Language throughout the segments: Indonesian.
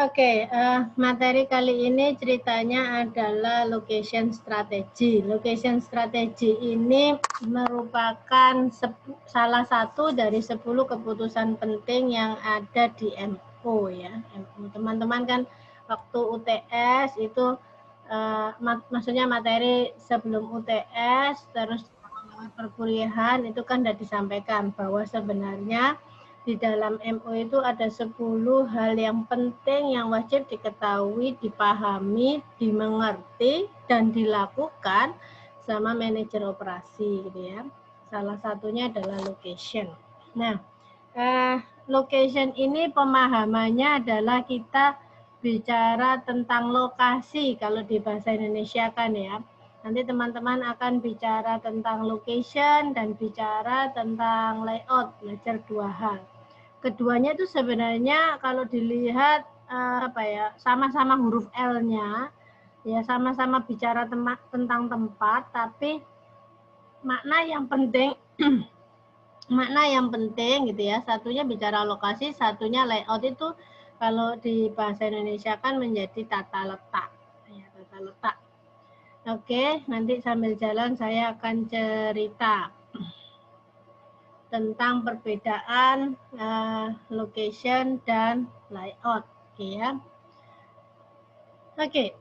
Oke, materi kali ini ceritanya adalah location strategy. Location strategy ini merupakan salah satu dari 10 keputusan penting yang ada di MO ya. Teman-teman kan waktu UTS itu maksudnya materi sebelum UTS terus perkuliahan itu kan sudah disampaikan bahwa sebenarnya di dalam MO itu ada 10 hal yang penting yang wajib diketahui, dipahami, dimengerti, dan dilakukan sama manajer operasi gitu ya. Salah satunya adalah location. Nah, location ini pemahamannya adalah kita bicara tentang lokasi kalau di bahasa Indonesia kan ya. Nanti teman-teman akan bicara tentang location dan bicara tentang layout, belajar 2 hal. Keduanya itu sebenarnya kalau dilihat sama-sama huruf L-nya, ya sama-sama bicara tentang tempat, tapi makna yang penting gitu ya. Satunya bicara lokasi, satunya layout itu kalau di bahasa Indonesia kan menjadi tata letak. Ya, tata letak. Oke, nanti sambil jalan saya akan cerita tentang perbedaan location dan layout. Oke ya. Oke,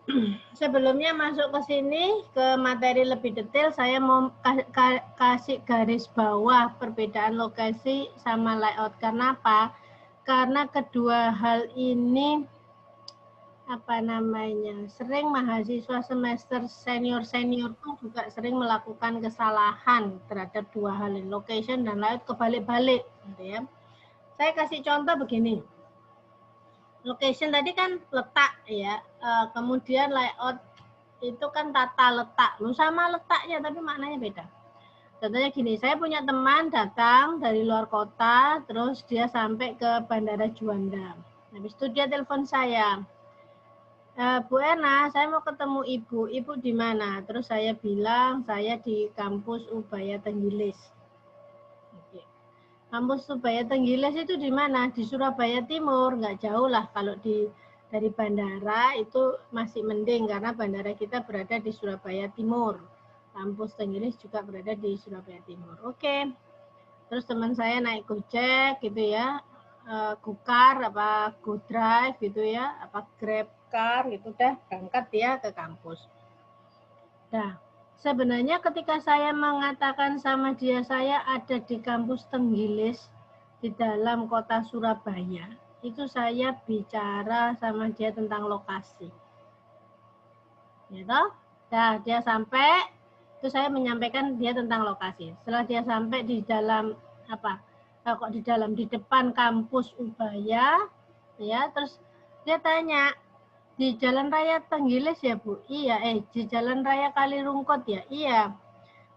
sebelumnya masuk ke sini ke materi lebih detail, saya mau kasih garis bawah perbedaan lokasi sama layout. Karena apa? Karena kedua hal ini sering mahasiswa semester senior pun juga sering melakukan kesalahan terhadap dua hal ini, location dan layout kebalik-balik gitu ya. Saya kasih contoh begini. Location tadi kan letak ya, kemudian layout itu kan tata letak. Sama letaknya tapi maknanya beda. Contohnya gini, saya punya teman datang dari luar kota, terus dia sampai ke Bandara Juanda. Habis itu dia telepon saya. Bu Erna, saya mau ketemu Ibu. Ibu di mana? Terus saya bilang, saya di kampus Ubaya Tenggilis. Oke. Kampus Ubaya Tenggilis itu di mana? Di Surabaya Timur. Nggak jauh lah kalau dari bandara itu masih mending karena bandara kita berada di Surabaya Timur. Kampus Tenggilis juga berada di Surabaya Timur. Oke. Terus teman saya naik Gojek gitu ya. Gokar apa GoDrive gitu ya, apa GrabCar gitu dah, berangkat dia ke kampus. Nah, sebenarnya ketika saya mengatakan sama dia saya ada di kampus Tenggilis di dalam kota Surabaya, itu saya bicara sama dia tentang lokasi. Gitu. Nah, dia sampai itu saya menyampaikan dia tentang lokasi. Setelah dia sampai di dalam di depan kampus Ubaya ya, terus dia tanya, di Jalan Raya Tenggilis ya Bu? Iya. Di Jalan Raya Kalirungkut ya? Iya.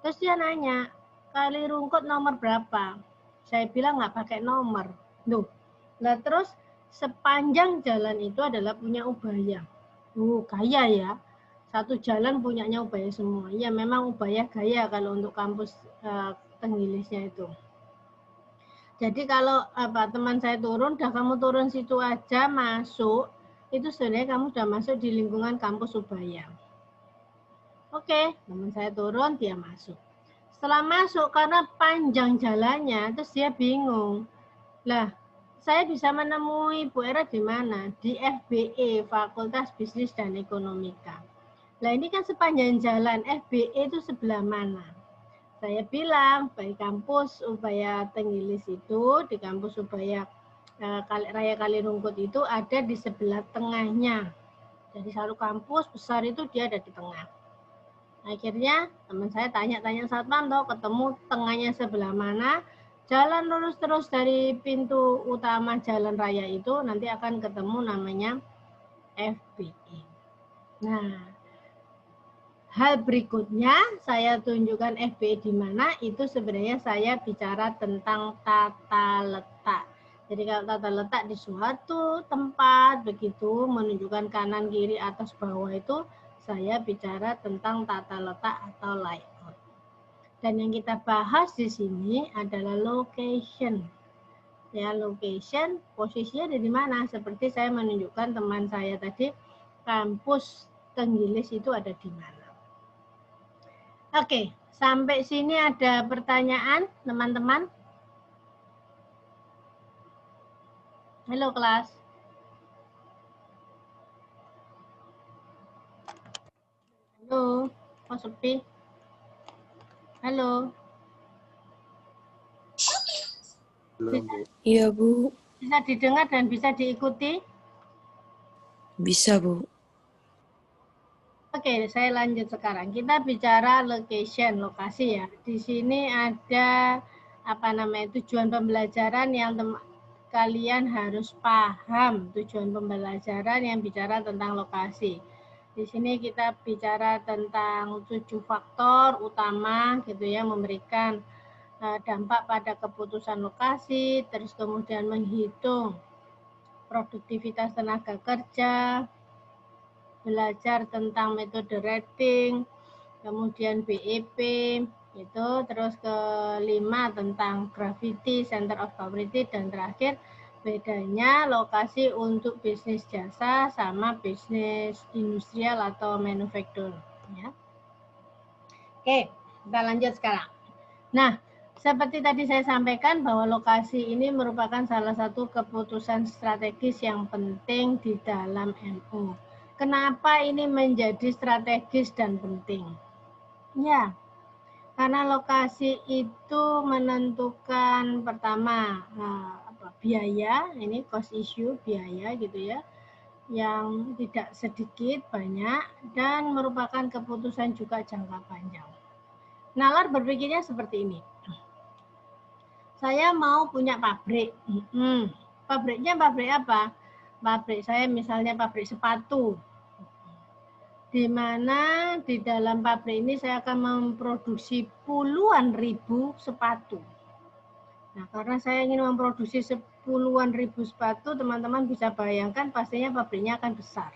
Terus dia nanya, Kalirungkut nomor berapa? Saya bilang nggak pakai nomor. Loh, lah terus sepanjang jalan itu adalah punya Ubaya. Kaya ya. Satu jalan punyanya Ubaya semua. Ya memang Ubaya gaya kalau untuk kampus Tenggilisnya itu. Jadi kalau teman saya turun, dah kamu turun situ aja masuk, itu sebenarnya kamu sudah masuk di lingkungan kampus Ubaya. Oke, teman saya turun, dia masuk. Setelah masuk, karena panjang jalannya, terus dia bingung. Lah, saya bisa menemui Bu Era di mana? Di FBE, Fakultas Bisnis dan Ekonomika. Lah ini kan sepanjang jalan, FBE itu sebelah mana? Saya bilang, baik kampus Ubaya Tenggilis itu, di kampus Ubaya Raya Kalirungkut itu ada di sebelah tengahnya. Jadi satu kampus besar itu dia ada di tengah. Akhirnya teman saya tanya-tanya satpam, ketemu tengahnya sebelah mana, jalan lurus terus dari pintu utama jalan raya itu, nanti akan ketemu namanya FBE. Nah, hal berikutnya saya tunjukkan FBE di mana, itu sebenarnya saya bicara tentang tata letak. Jadi kalau tata letak di suatu tempat begitu menunjukkan kanan, kiri, atas, bawah itu saya bicara tentang tata letak atau layout. Dan yang kita bahas di sini adalah location. Ya, location, posisinya ada di mana? Seperti saya menunjukkan teman saya tadi, kampus Tenggilis itu ada di mana. Oke, sampai sini ada pertanyaan, teman-teman? Halo, kelas. Halo, kok sepi? Halo. Belum, Bu. Iya, Bu. Bisa didengar dan bisa diikuti? Bisa, Bu. Oke, saya lanjut sekarang. Kita bicara location, lokasi ya. Di sini ada tujuan pembelajaran yang kalian harus paham. Tujuan pembelajaran yang bicara tentang lokasi. Di sini kita bicara tentang 7 faktor utama gitu ya, memberikan dampak pada keputusan lokasi, terus kemudian menghitung produktivitas tenaga kerja, belajar tentang metode rating, kemudian BEP, itu terus kelima tentang gravity, center of gravity, dan terakhir bedanya lokasi untuk bisnis jasa sama bisnis industrial atau manufaktur. Ya. Oke, kita lanjut sekarang. Nah, seperti tadi saya sampaikan bahwa lokasi ini merupakan salah satu keputusan strategis yang penting di dalam MU. Kenapa ini menjadi strategis dan penting? Ya, karena lokasi itu menentukan pertama biaya, ini cost issue biaya gitu ya, yang tidak sedikit banyak dan merupakan keputusan juga jangka panjang. Nalar berpikirnya seperti ini. Saya mau punya pabrik. Pabriknya pabrik apa? Pabrik saya misalnya pabrik sepatu. Di mana di dalam pabrik ini saya akan memproduksi puluhan ribu sepatu. Nah, karena saya ingin memproduksi puluhan ribu sepatu, teman-teman bisa bayangkan pastinya pabriknya akan besar.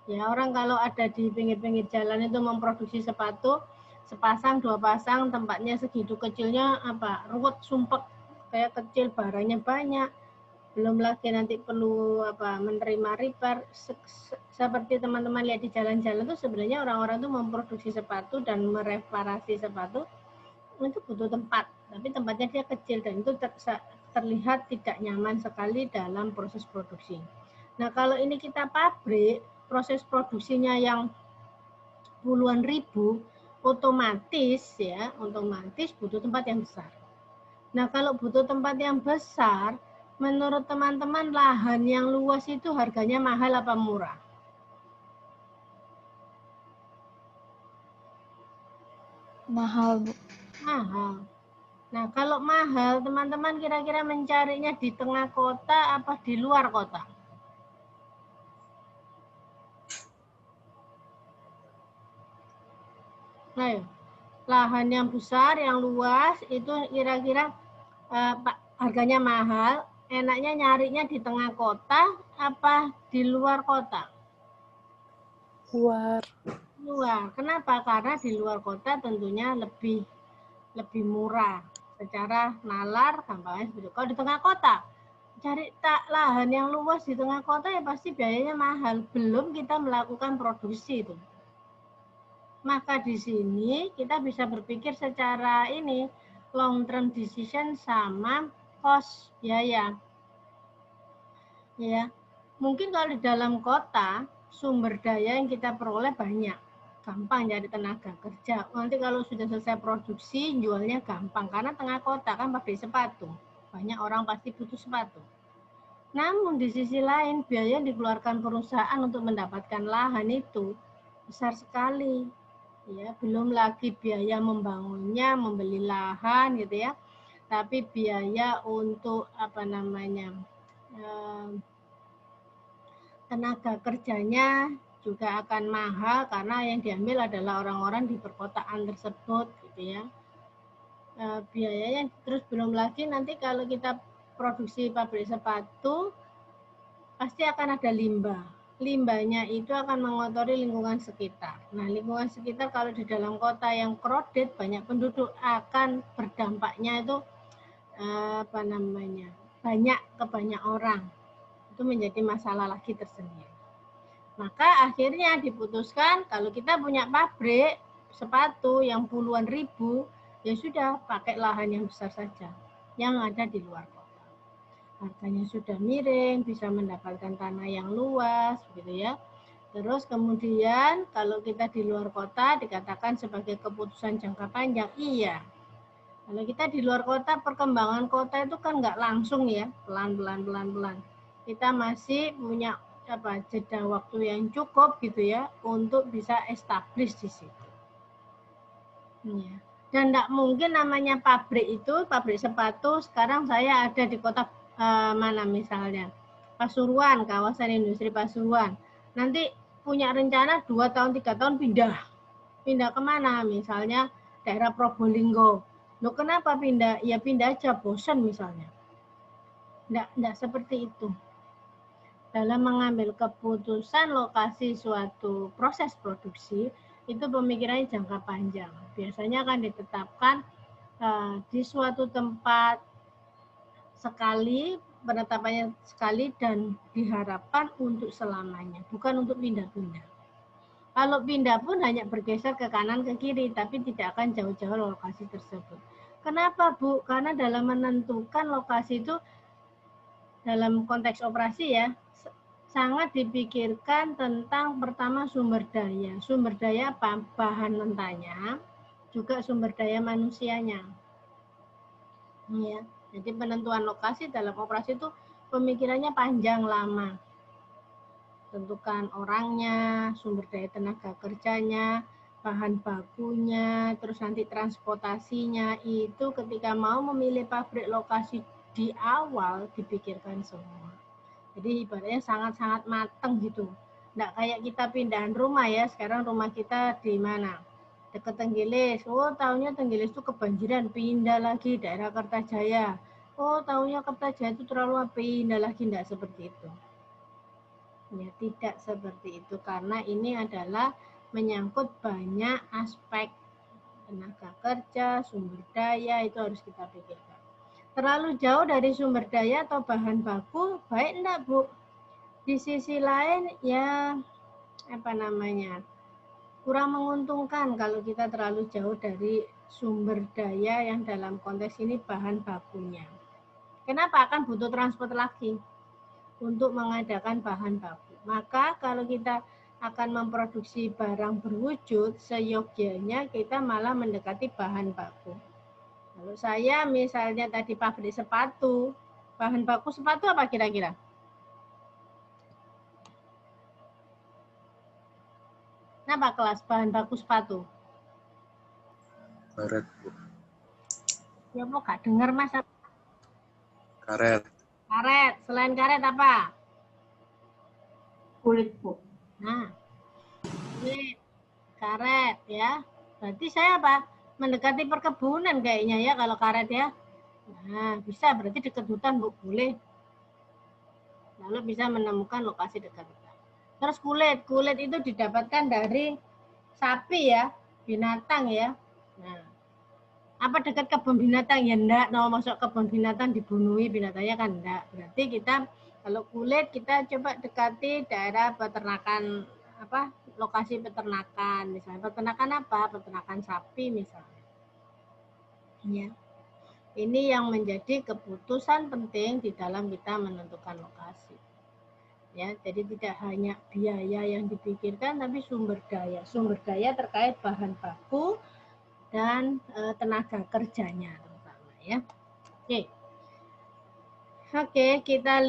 Ya, orang kalau ada di pinggir-pinggir jalan itu memproduksi sepatu, sepasang, dua pasang, tempatnya segitu kecilnya ruwet, sumpek, kayak kecil, barangnya banyak. Belum lagi nanti perlu menerima repair. Seperti teman-teman lihat di jalan-jalan itu sebenarnya orang-orang itu memproduksi sepatu dan mereparasi sepatu itu butuh tempat, tapi tempatnya dia kecil dan itu terlihat tidak nyaman sekali dalam proses produksi. Nah, kalau ini kita pabrik, proses produksinya yang puluhan ribu, otomatis butuh tempat yang besar. Nah, kalau butuh tempat yang besar, menurut teman-teman lahan yang luas itu harganya mahal apa murah? Mahal, Bu. Mahal. Nah, kalau mahal, teman-teman kira-kira mencarinya di tengah kota apa di luar kota? Nah, lahan yang besar, yang luas, itu kira-kira harganya mahal, enaknya nyarinya di tengah kota apa di luar kota? Luar. Luar. Kenapa? Karena di luar kota tentunya lebih murah. Secara nalar, gampangnya seperti itu. Kalau di tengah kota, cari lahan yang luas di tengah kota ya pasti biayanya mahal. Belum kita melakukan produksi itu. Maka di sini kita bisa berpikir secara ini long term decision sama cost biaya. Ya. Mungkin kalau di dalam kota sumber daya yang kita peroleh banyak. Gampang jadi tenaga kerja. Nanti kalau sudah selesai produksi jualnya gampang karena tengah kota kan pabrik sepatu. Banyak orang pasti butuh sepatu. Namun di sisi lain biaya yang dikeluarkan perusahaan untuk mendapatkan lahan itu besar sekali. Ya, belum lagi biaya membangunnya, membeli lahan gitu ya. Tapi biaya untuk tenaga kerjanya juga akan mahal karena yang diambil adalah orang-orang di perkotaan tersebut gitu ya. Biayanya terus belum lagi nanti kalau kita produksi pabrik sepatu pasti akan ada limbah. Limbahnya itu akan mengotori lingkungan sekitar. Nah, lingkungan sekitar kalau di dalam kota yang crowded banyak penduduk akan berdampaknya itu ke banyak orang. Itu menjadi masalah lagi tersendiri. Maka akhirnya diputuskan kalau kita punya pabrik sepatu yang puluhan ribu, ya sudah pakai lahan yang besar saja, yang ada di luar kota. Harganya sudah miring, bisa mendapatkan tanah yang luas, gitu ya. Terus kemudian kalau kita di luar kota dikatakan sebagai keputusan jangka panjang, iya. Kalau kita di luar kota, perkembangan kota itu kan nggak langsung ya, pelan-pelan. Kita masih punya jeda waktu yang cukup gitu ya untuk bisa establish di situ. Ya. Dan nggak mungkin namanya pabrik itu, pabrik sepatu. Sekarang saya ada di kota mana misalnya, Pasuruan, kawasan industri Pasuruan. Nanti punya rencana 2 tahun 3 tahun pindah kemana? Misalnya daerah Probolinggo. Loh kenapa pindah? Ya pindah aja, bosan misalnya. Nggak seperti itu. Dalam mengambil keputusan lokasi suatu proses produksi, itu pemikirannya jangka panjang. Biasanya akan ditetapkan di suatu tempat sekali, penetapannya sekali, dan diharapkan untuk selamanya, bukan untuk pindah-pindah. Kalau pindah pun hanya bergeser ke kanan ke kiri, tapi tidak akan jauh-jauh lokasi tersebut. Kenapa, Bu? Karena dalam menentukan lokasi itu dalam konteks operasi ya, sangat dipikirkan tentang pertama sumber daya. Sumber daya apa? Bahan mentahnya, juga sumber daya manusianya. Ya, jadi penentuan lokasi dalam operasi itu pemikirannya panjang lama. Tentukan orangnya, sumber daya tenaga kerjanya, bahan bakunya, terus nanti transportasinya, itu ketika mau memilih pabrik lokasi di awal dipikirkan semua. Jadi ibaratnya sangat-sangat matang gitu. Nggak kayak kita pindahan rumah ya, sekarang rumah kita di mana? Dekat Tenggilis. Oh, tahunya Tenggilis itu kebanjiran, pindah lagi daerah Kertajaya. Oh, tahunya Kertajaya itu terlalu pindah lagi, enggak seperti itu. Ya, tidak seperti itu karena ini adalah menyangkut banyak aspek tenaga kerja, sumber daya, itu harus kita pikirkan. Terlalu jauh dari sumber daya atau bahan baku, baik enggak, Bu? Di sisi lain ya kurang menguntungkan kalau kita terlalu jauh dari sumber daya yang dalam konteks ini bahan bakunya. Kenapa? Akan butuh transport lagi untuk mengadakan bahan baku. Maka kalau kita akan memproduksi barang berwujud, seyogyanya kita malah mendekati bahan baku. Kalau saya misalnya tadi pabrik sepatu, bahan baku sepatu apa kira-kira? Kenapa kelas bahan baku sepatu? Karet, Bu. Ya mau gak dengar Mas? Karet. Karet. Selain karet apa? Kulit, Bu. Nah, kulit, karet ya. Berarti saya apa? Mendekati perkebunan kayaknya ya kalau karet ya. Nah, bisa berarti dekat hutan, Bu. Boleh. Lalu bisa menemukan lokasi dekat hutan. Terus kulit itu didapatkan dari sapi ya, binatang ya. Nah, apa dekat kebun binatang? Ya enggak, masuk kebun binatang dibunuhi binatangnya kan enggak. Berarti kita kalau kulit kita coba dekati daerah peternakan lokasi peternakan misalnya. Peternakan apa? Peternakan sapi misalnya. Ya. Ini yang menjadi keputusan penting di dalam kita menentukan lokasi. Ya, jadi tidak hanya biaya yang dipikirkan tapi sumber daya. Sumber daya terkait bahan baku dan tenaga kerjanya terutama ya. Oke, kita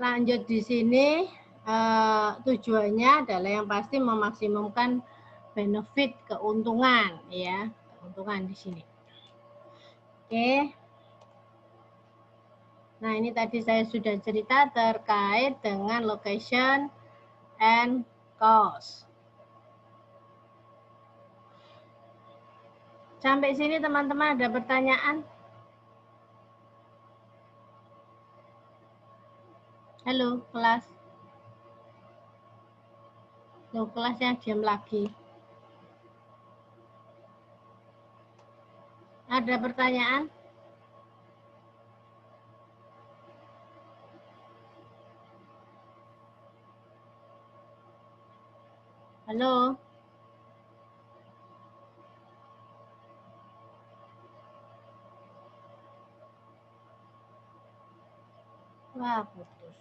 lanjut di sini. Tujuannya adalah yang pasti memaksimumkan benefit keuntungan ya, keuntungan di sini. Oke. Nah, ini tadi saya sudah cerita terkait dengan location and cost. Sampai sini teman-teman ada pertanyaan? Halo, kelas. Loh, kelasnya diam lagi. Ada pertanyaan? Halo. Wah, putus.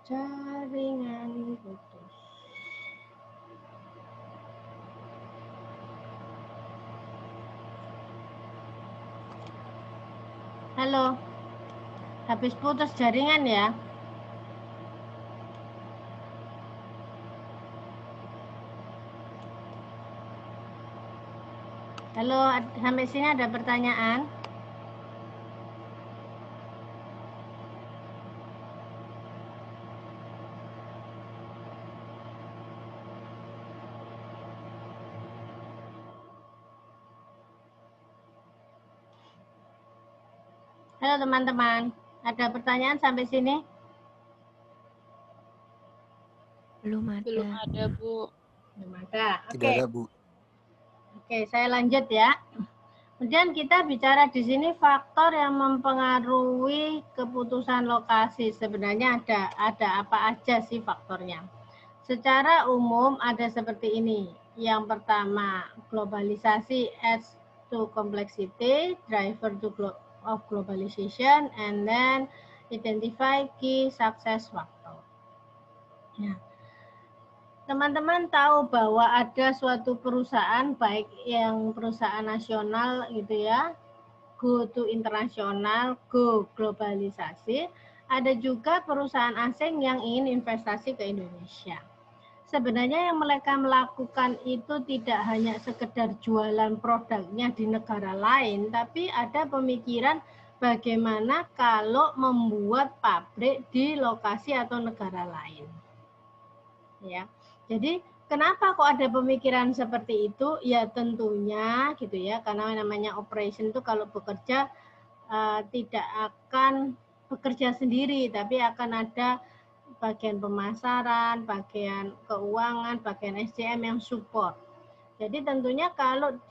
Jaringan putus. Halo. Habis putus jaringan ya. Halo, sampai sini ada pertanyaan? Halo teman-teman, ada pertanyaan sampai sini? Belum ada. Belum ada, Bu. Belum ada. Tidak ada, Bu. Oke, saya lanjut ya. Kemudian kita bicara di sini faktor yang mempengaruhi keputusan lokasi. Sebenarnya ada apa aja sih faktornya? Secara umum ada seperti ini. Yang pertama, globalisasi adds to complexity, driver of globalization, and then identify key success factor. Nah, teman-teman tahu bahwa ada suatu perusahaan, baik yang perusahaan nasional gitu ya, go to internasional, go globalisasi, ada juga perusahaan asing yang ingin investasi ke Indonesia. Sebenarnya yang mereka melakukan itu tidak hanya sekedar jualan produknya di negara lain, tapi ada pemikiran bagaimana kalau membuat pabrik di lokasi atau negara lain. Ya. Jadi kenapa kok ada pemikiran seperti itu? Ya tentunya gitu ya, karena namanya operation itu kalau bekerja tidak akan bekerja sendiri, tapi akan ada bagian pemasaran, bagian keuangan, bagian SDM yang support. Jadi tentunya kalau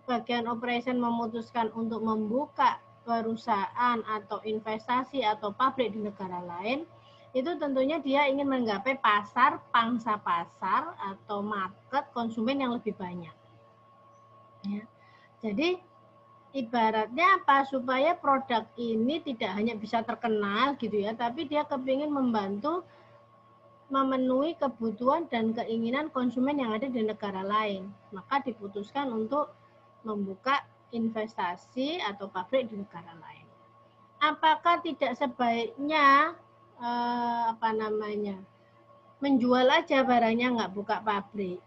bagian operation memutuskan untuk membuka perusahaan atau investasi atau pabrik di negara lain, itu tentunya dia ingin menggapai pasar, pangsa pasar atau market konsumen yang lebih banyak. Ya. Jadi ibaratnya apa, supaya produk ini tidak hanya bisa terkenal gitu ya, tapi dia kepingin membantu memenuhi kebutuhan dan keinginan konsumen yang ada di negara lain. Maka diputuskan untuk membuka investasi atau pabrik di negara lain. Apakah tidak sebaiknya menjual aja barangnya, nggak buka pabrik?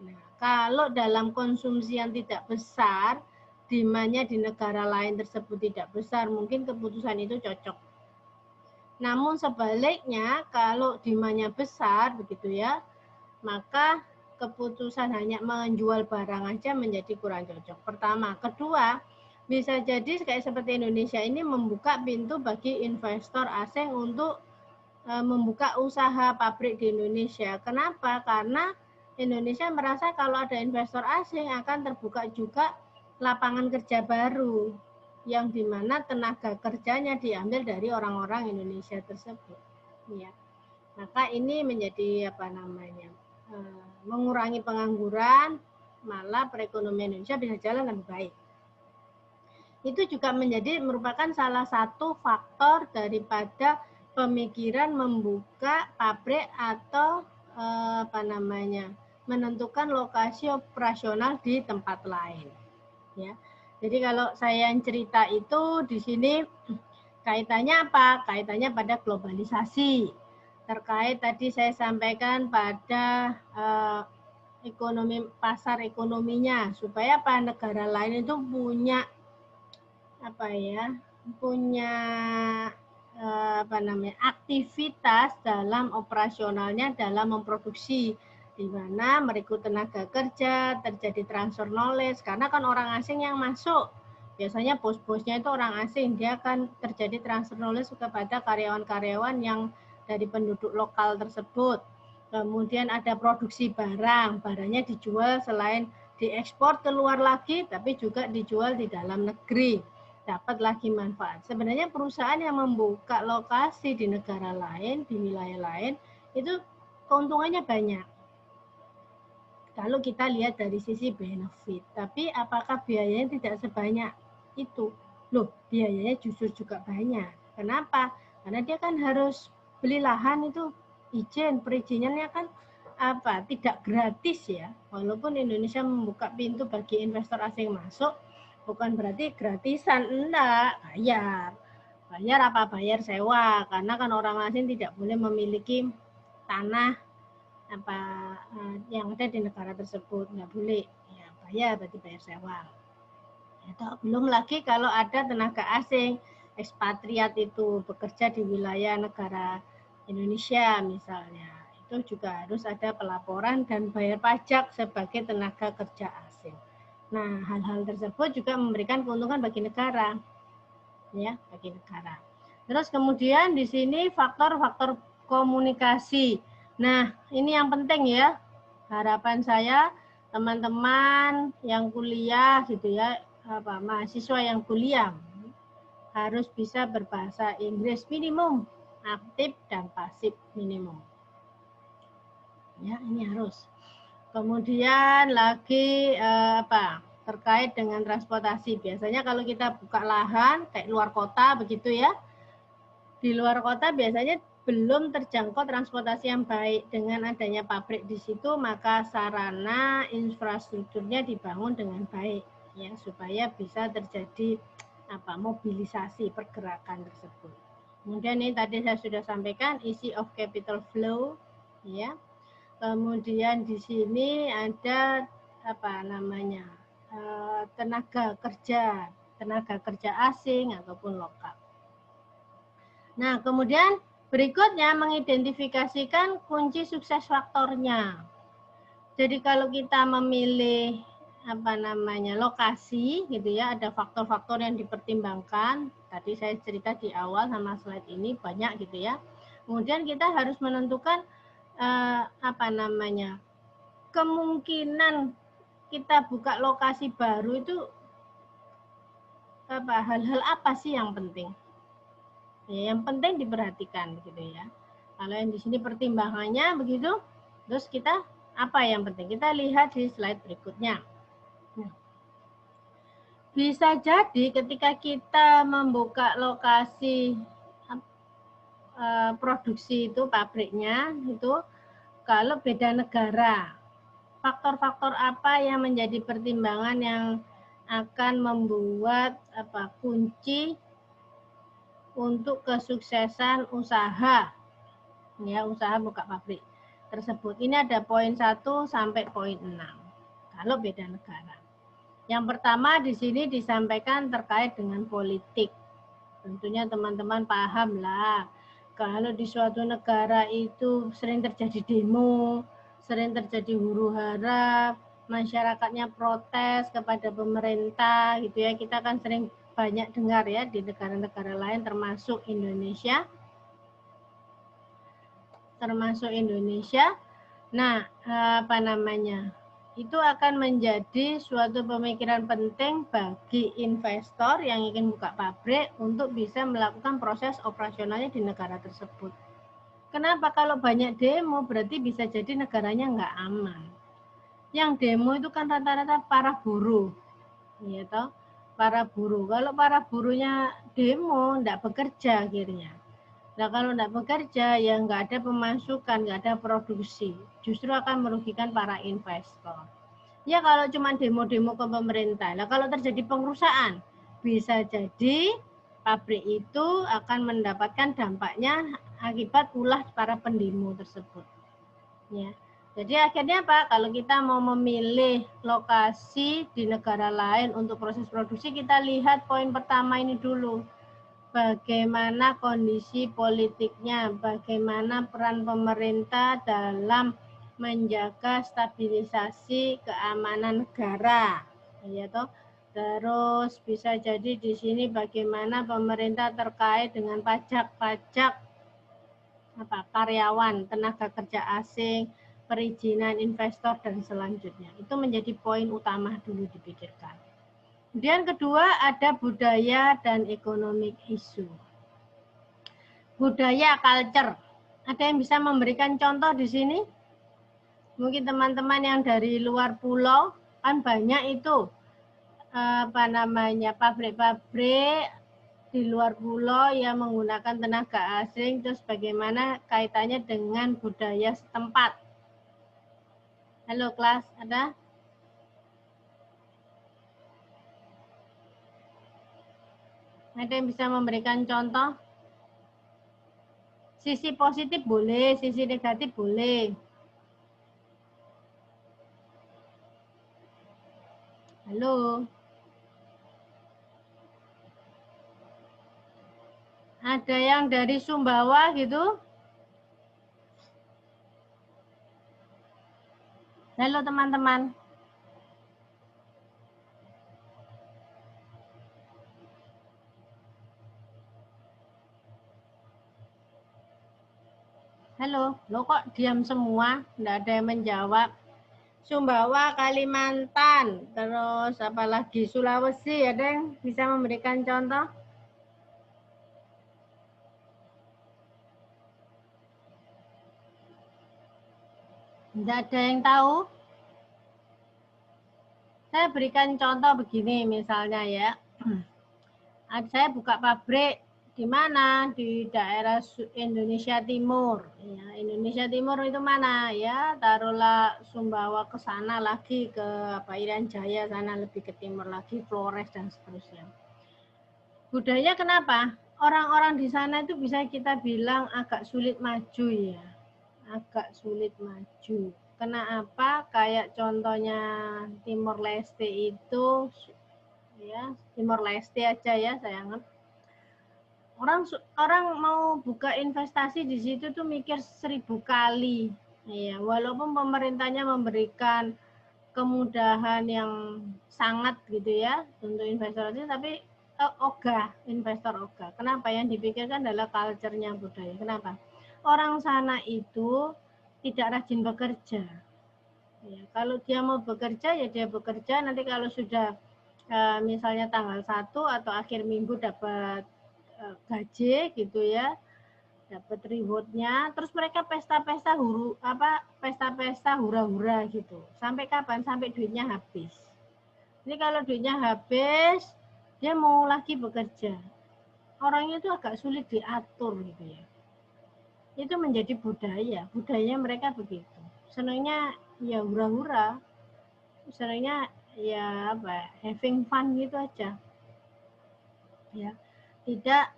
Nah, kalau dalam konsumsi yang tidak besar, demand-nya di negara lain tersebut tidak besar, mungkin keputusan itu cocok. Namun sebaliknya, kalau demand-nya besar, begitu ya, maka keputusan hanya menjual barang aja menjadi kurang cocok. Pertama. Kedua, bisa jadi kayak seperti Indonesia ini membuka pintu bagi investor asing untuk membuka usaha pabrik di Indonesia. Kenapa? Karena Indonesia merasa kalau ada investor asing akan terbuka juga lapangan kerja baru yang dimana tenaga kerjanya diambil dari orang-orang Indonesia tersebut. Ya. Maka ini menjadi mengurangi pengangguran, malah perekonomian Indonesia bisa jalan lebih baik. Itu juga merupakan salah satu faktor daripada pemikiran membuka pabrik atau menentukan lokasi operasional di tempat lain. Ya. Jadi kalau saya yang cerita itu di sini kaitannya apa? Kaitannya pada globalisasi. Terkait tadi saya sampaikan pada ekonomi, pasar ekonominya, supaya apa, negara lain itu punya aktivitas dalam operasionalnya dalam memproduksi, di mana merekrut tenaga kerja, terjadi transfer knowledge, karena kan orang asing yang masuk, biasanya bos-bosnya itu orang asing, dia akan terjadi transfer knowledge kepada karyawan-karyawan yang dari penduduk lokal tersebut. Kemudian ada produksi barang, barangnya dijual selain diekspor keluar lagi, tapi juga dijual di dalam negeri, dapat lagi manfaat. Sebenarnya perusahaan yang membuka lokasi di negara lain, di wilayah lain, itu keuntungannya banyak. Kalau kita lihat dari sisi benefit, tapi apakah biayanya tidak sebanyak itu? Loh, biayanya justru juga banyak. Kenapa? Karena dia kan harus beli lahan itu perizinannya kan tidak gratis ya. Walaupun Indonesia membuka pintu bagi investor asing masuk, bukan berarti gratisan, enggak, bayar. Bayar apa? Bayar sewa, karena kan orang asing tidak boleh memiliki tanah yang ada di negara tersebut, nggak boleh ya, bayar berarti bayar sewa. Ya, belum lagi kalau ada tenaga asing ekspatriat itu bekerja di wilayah negara Indonesia misalnya, itu juga harus ada pelaporan dan bayar pajak sebagai tenaga kerja asing. Nah, hal-hal tersebut juga memberikan keuntungan bagi negara, ya, bagi negara. Terus kemudian di sini faktor-faktor komunikasi. Nah, ini yang penting ya. Harapan saya teman-teman yang kuliah gitu ya, mahasiswa yang kuliah harus bisa berbahasa Inggris minimum, aktif dan pasif minimum. Ya, ini harus. Kemudian lagi terkait dengan transportasi. Biasanya kalau kita buka lahan kayak luar kota begitu ya. Di luar kota biasanya belum terjangkau transportasi yang baik. Dengan adanya pabrik di situ, maka sarana infrastrukturnya dibangun dengan baik ya, supaya bisa terjadi mobilisasi pergerakan tersebut. Kemudian ini tadi saya sudah sampaikan issue of capital flow ya. Kemudian di sini ada tenaga kerja asing ataupun lokal. Nah, kemudian berikutnya mengidentifikasikan kunci sukses faktornya. Jadi kalau kita memilih lokasi gitu ya, ada faktor-faktor yang dipertimbangkan. Tadi saya cerita di awal sama slide ini banyak gitu ya. Kemudian kita harus menentukan kemungkinan kita buka lokasi baru itu hal-hal apa sih yang penting? Ya, yang penting diperhatikan begitu ya. Kalau yang di sini pertimbangannya begitu, terus kita apa yang penting? Kita lihat di slide berikutnya. Nah, bisa jadi ketika kita membuka lokasi produksi itu pabriknya itu kalau beda negara, faktor-faktor apa yang menjadi pertimbangan yang akan membuat kunci untuk kesuksesan usaha buka pabrik tersebut. Ini ada poin 1 sampai poin 6 kalau beda negara. Yang pertama di sini disampaikan terkait dengan politik. Tentunya teman-teman paham lah, kalau di suatu negara itu sering terjadi demo, sering terjadi huru-hara, masyarakatnya protes kepada pemerintah gitu ya. Kita kan sering banyak dengar ya di negara-negara lain termasuk Indonesia. Nah, itu akan menjadi suatu pemikiran penting bagi investor yang ingin buka pabrik untuk bisa melakukan proses operasionalnya di negara tersebut. Kenapa? Kalau banyak demo berarti bisa jadi negaranya nggak aman. Yang demo itu kan rata-rata para buruh, ya toh? Para buruh. Kalau para buruhnya demo, nggak bekerja akhirnya. Nah, kalau nggak bekerja, ya nggak ada pemasukan, nggak ada produksi. Justru akan merugikan para investor. Ya kalau cuma demo-demo ke pemerintah. Nah, kalau terjadi pengerusakan, bisa jadi pabrik itu akan mendapatkan dampaknya akibat ulah para pendemo tersebut. Ya. Jadi akhirnya apa? Kalau kita mau memilih lokasi di negara lain untuk proses produksi, kita lihat poin pertama ini dulu. Bagaimana kondisi politiknya, bagaimana peran pemerintah dalam menjaga stabilisasi keamanan negara, ya toh. Terus bisa jadi di sini bagaimana pemerintah terkait dengan pajak-pajak karyawan, tenaga kerja asing, perizinan investor dan selanjutnya. Itu menjadi poin utama dulu dipikirkan. Kemudian kedua ada budaya dan economic issue. Budaya, culture. Ada yang bisa memberikan contoh di sini? Mungkin teman-teman yang dari luar pulau kan banyak itu pabrik-pabrik di luar pulau yang menggunakan tenaga asing, terus bagaimana kaitannya dengan budaya setempat. Halo kelas, ada? Ada yang bisa memberikan contoh? Sisi positif boleh, sisi negatif boleh. Halo? Ada yang dari Sumbawa gitu? Halo teman-teman. Halo, lo kok diam semua? Nggak ada yang menjawab. Sumbawa, Kalimantan, terus apalagi Sulawesi, ada yang bisa memberikan contoh? Nggak ada yang tahu? Saya berikan contoh begini misalnya ya. Saya buka pabrik di mana? Di daerah Indonesia Timur. Ya, Indonesia Timur itu mana? Ya, taruhlah Sumbawa ke sana lagi ke Irian Jaya sana lebih ke timur lagi, Flores dan seterusnya. Budaya kenapa? Orang-orang di sana itu bisa kita bilang agak sulit maju ya. Agak sulit maju. Kenapa? Kayak contohnya Timor Leste itu ya, Timor Leste aja ya saya anggap. Orang mau buka investasi di situ tuh mikir 1000 kali. Ya, walaupun pemerintahnya memberikan kemudahan yang sangat gitu ya untuk investasi, tapi ogah, investor ogah. Kenapa? Yang dipikirkan adalah culture-nya budaya. Kenapa? Orang sana itu tidak rajin bekerja. Ya, kalau dia mau bekerja ya dia bekerja, nanti kalau sudah misalnya tanggal 1 atau akhir minggu dapat gaji gitu ya, dapat rewardnya, terus mereka pesta-pesta pesta-pesta hura-hura gitu. Sampai kapan? Sampai duitnya habis. Jadi kalau duitnya habis, dia mau lagi bekerja. Orangnya itu agak sulit diatur gitu ya. Itu menjadi budaya mereka begitu. Senangnya ya hura-hura, senangnya ya having fun gitu aja. Ya, tidak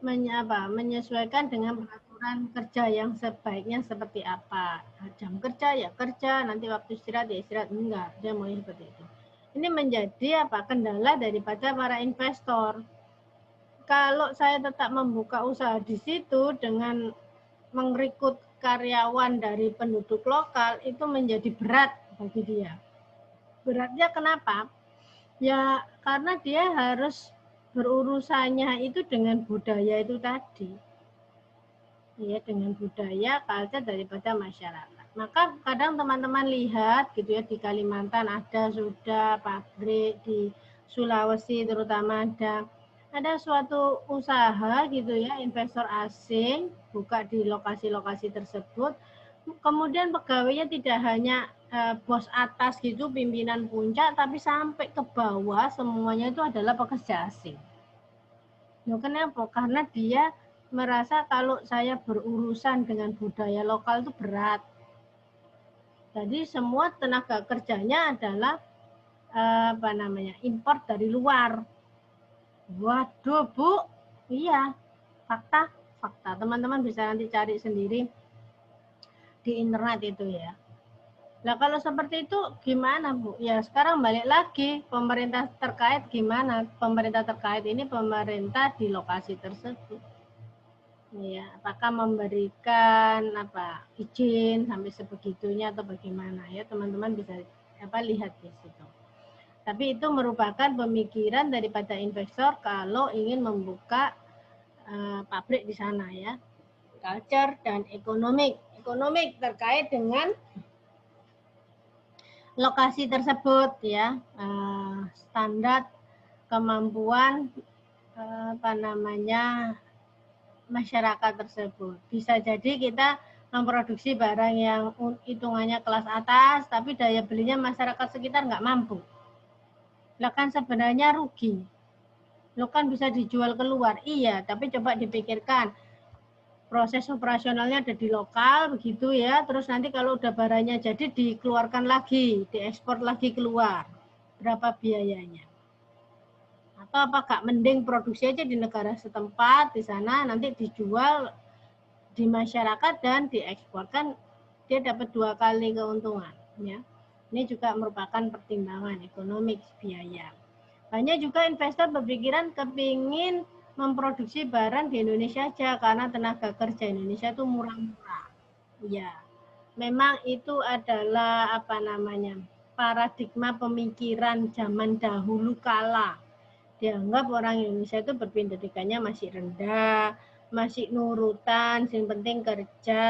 menyesuaikan dengan peraturan kerja yang sebaiknya seperti apa. Jam kerja ya kerja, nanti waktu istirahat ya istirahat, enggak, dia mau seperti itu. Ini menjadi kendala daripada para investor. Kalau saya tetap membuka usaha di situ dengan merekrut karyawan dari penduduk lokal, itu menjadi berat bagi dia. Beratnya kenapa? Ya karena dia harus berurusannya itu dengan budaya itu tadi. Ya, dengan budaya, culture daripada masyarakat. Maka kadang teman-teman lihat gitu ya, di Kalimantan ada sudah pabrik, di Sulawesi terutama ada suatu usaha gitu ya, investor asing buka di lokasi-lokasi tersebut. Kemudian pegawainya tidak hanya bos atas gitu, pimpinan puncak, tapi sampai ke bawah semuanya itu adalah pekerja asing. Nah, kenapa? Karena dia merasa kalau saya berurusan dengan budaya lokal itu berat. Jadi semua tenaga kerjanya adalah import dari luar. Waduh, Bu. Iya, fakta. Teman-teman bisa nanti cari sendiri di internet itu ya. Nah, kalau seperti itu gimana, Bu? Ya, sekarang balik lagi pemerintah terkait gimana? Pemerintah terkait ini pemerintah di lokasi tersebut. Ya, apakah memberikan izin sampai sebegitunya atau bagaimana ya, teman-teman bisa lihat di situ. Tapi itu merupakan pemikiran daripada investor kalau ingin membuka pabrik di sana ya. Culture dan ekonomi terkait dengan lokasi tersebut ya, standar kemampuan masyarakat tersebut. Bisa jadi kita memproduksi barang yang hitungannya kelas atas, tapi daya belinya masyarakat sekitar nggak mampu. Lah kan sebenarnya rugi. Lo kan bisa dijual keluar, iya, tapi coba dipikirkan. Proses operasionalnya ada di lokal, begitu ya, terus nanti kalau udah barangnya jadi dikeluarkan lagi, diekspor lagi keluar. Berapa biayanya? Atau apakah mending produksi aja di negara setempat, di sana nanti dijual di masyarakat dan dieksporkan, dia dapat 2 kali keuntungan ya. Ini juga merupakan pertimbangan ekonomi biaya. Banyak juga investor berpikiran kepingin memproduksi barang di Indonesia aja karena tenaga kerja Indonesia itu murah-murah. Ya, memang itu adalah paradigma pemikiran zaman dahulu kala. Dianggap orang Indonesia itu berpendidikannya masih rendah, masih nurutan, yang penting kerja,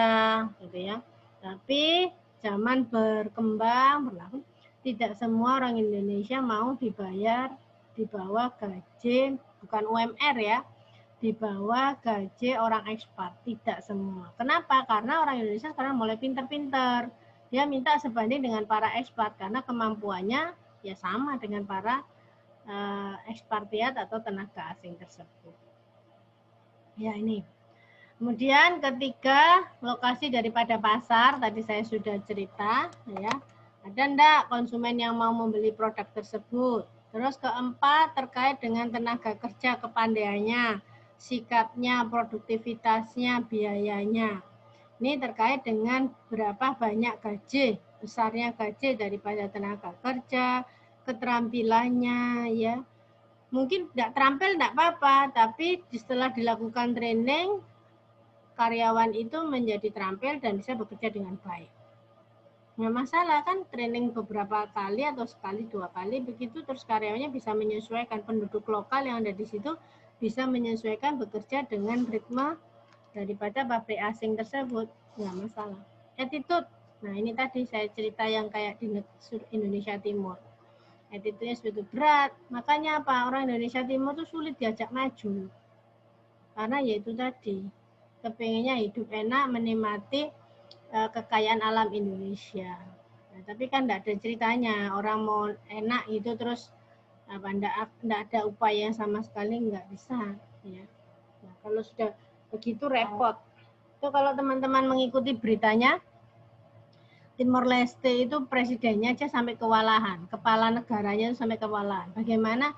gitu ya. Tapi zaman berkembang, berlaku, tidak semua orang Indonesia mau dibayar di bawah gaji, bukan UMR ya, di bawah gaji orang ekspat, tidak semua. Kenapa? Karena orang Indonesia sekarang mulai pintar-pintar. Dia minta sebanding dengan para ekspat karena kemampuannya ya sama dengan para ekspatriat atau tenaga asing tersebut. Ya ini. Kemudian ketiga, lokasi daripada pasar, tadi saya sudah cerita ya. Ada enggak konsumen yang mau membeli produk tersebut? Terus keempat, terkait dengan tenaga kerja, kepandaiannya, sikapnya, produktivitasnya, biayanya. Ini terkait dengan berapa banyak gaji, besarnya gaji daripada tenaga kerja, keterampilannya ya. Mungkin tidak terampil tidak apa-apa, tapi setelah dilakukan training, karyawan itu menjadi terampil dan bisa bekerja dengan baik. Nggak masalah kan, training beberapa kali atau sekali 2 kali begitu, terus karyawannya bisa menyesuaikan, penduduk lokal yang ada di situ bisa menyesuaikan bekerja dengan ritme daripada pabrik asing tersebut, nggak masalah. Attitude, nah ini tadi saya cerita yang kayak di Indonesia Timur. Attitude-nya begitu berat, makanya apa? Orang Indonesia Timur tuh sulit diajak maju. Karena yaitu tadi, kepinginnya hidup enak, menikmati kekayaan alam Indonesia. Nah, tapi kan tidak ada ceritanya, orang mau enak itu terus tidak ada upaya yang sama sekali, nggak bisa. Ya. Nah, kalau sudah begitu repot. Itu kalau teman-teman mengikuti beritanya, Timor Leste itu presidennya aja sampai kewalahan, kepala negaranya itu sampai kewalahan. Bagaimana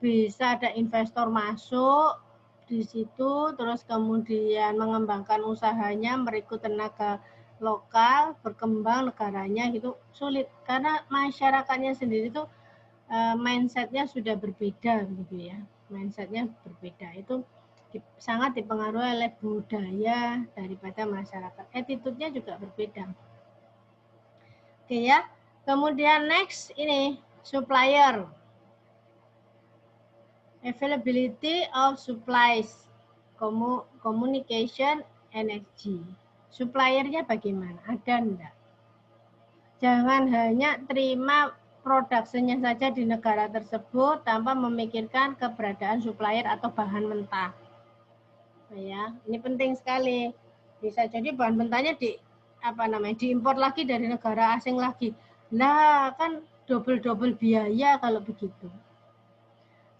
bisa ada investor masuk di situ, terus kemudian mengembangkan usahanya, merekrut tenaga lokal, berkembang negaranya gitu, sulit. Karena masyarakatnya sendiri itu mindsetnya sudah berbeda gitu ya. Mindsetnya berbeda, itu sangat dipengaruhi oleh budaya daripada masyarakat. Attitude-nya juga berbeda. Oke ya. Kemudian next ini supplier. Availability of supplies, communication, energy. Suppliernya bagaimana? Ada enggak? Jangan hanya terima produksinya saja di negara tersebut tanpa memikirkan keberadaan supplier atau bahan mentah. Ya, ini penting sekali. Bisa jadi bahan mentahnya diimpor lagi dari negara asing lagi. Lah kan double biaya kalau begitu.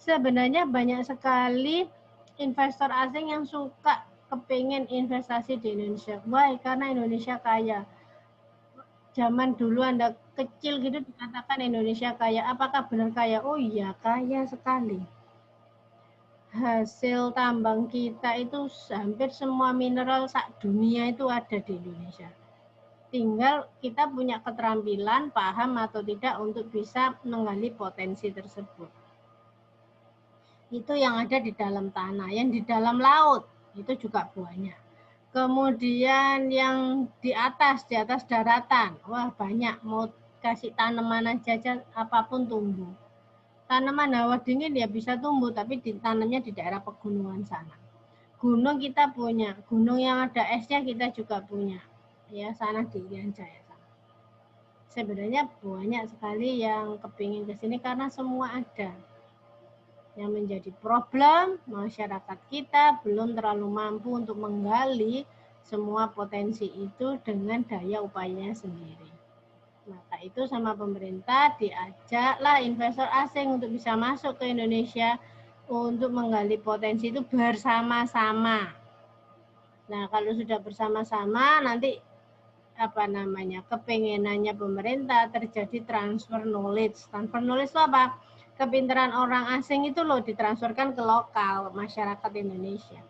Sebenarnya banyak sekali investor asing yang suka kepingin investasi di Indonesia. Why? Karena Indonesia kaya. Zaman dulu Anda kecil gitu dikatakan Indonesia kaya. Apakah benar kaya? Oh iya, kaya sekali. Hasil tambang kita itu hampir semua mineral dunia itu ada di Indonesia. Tinggal kita punya keterampilan, paham atau tidak untuk bisa menggali potensi tersebut. Itu yang ada di dalam tanah, yang di dalam laut itu juga banyak. Kemudian yang di atas daratan, wah banyak, mau kasih tanaman aja apapun tumbuh. Tanaman hawa dingin ya bisa tumbuh, tapi ditanamnya di daerah pegunungan sana. Gunung kita punya, gunung yang ada esnya kita juga punya, ya sana di Irian Jaya. Sebenarnya banyak sekali yang kepingin ke sini karena semua ada. Yang menjadi problem, masyarakat kita belum terlalu mampu untuk menggali semua potensi itu dengan daya upayanya sendiri. Maka itu sama pemerintah diajaklah investor asing untuk bisa masuk ke Indonesia untuk menggali potensi itu bersama-sama. Nah, kalau sudah bersama-sama nanti kepengenannya pemerintah terjadi transfer knowledge. Transfer knowledge itu apa? Kepintaran orang asing itu loh ditransferkan ke lokal masyarakat Indonesia.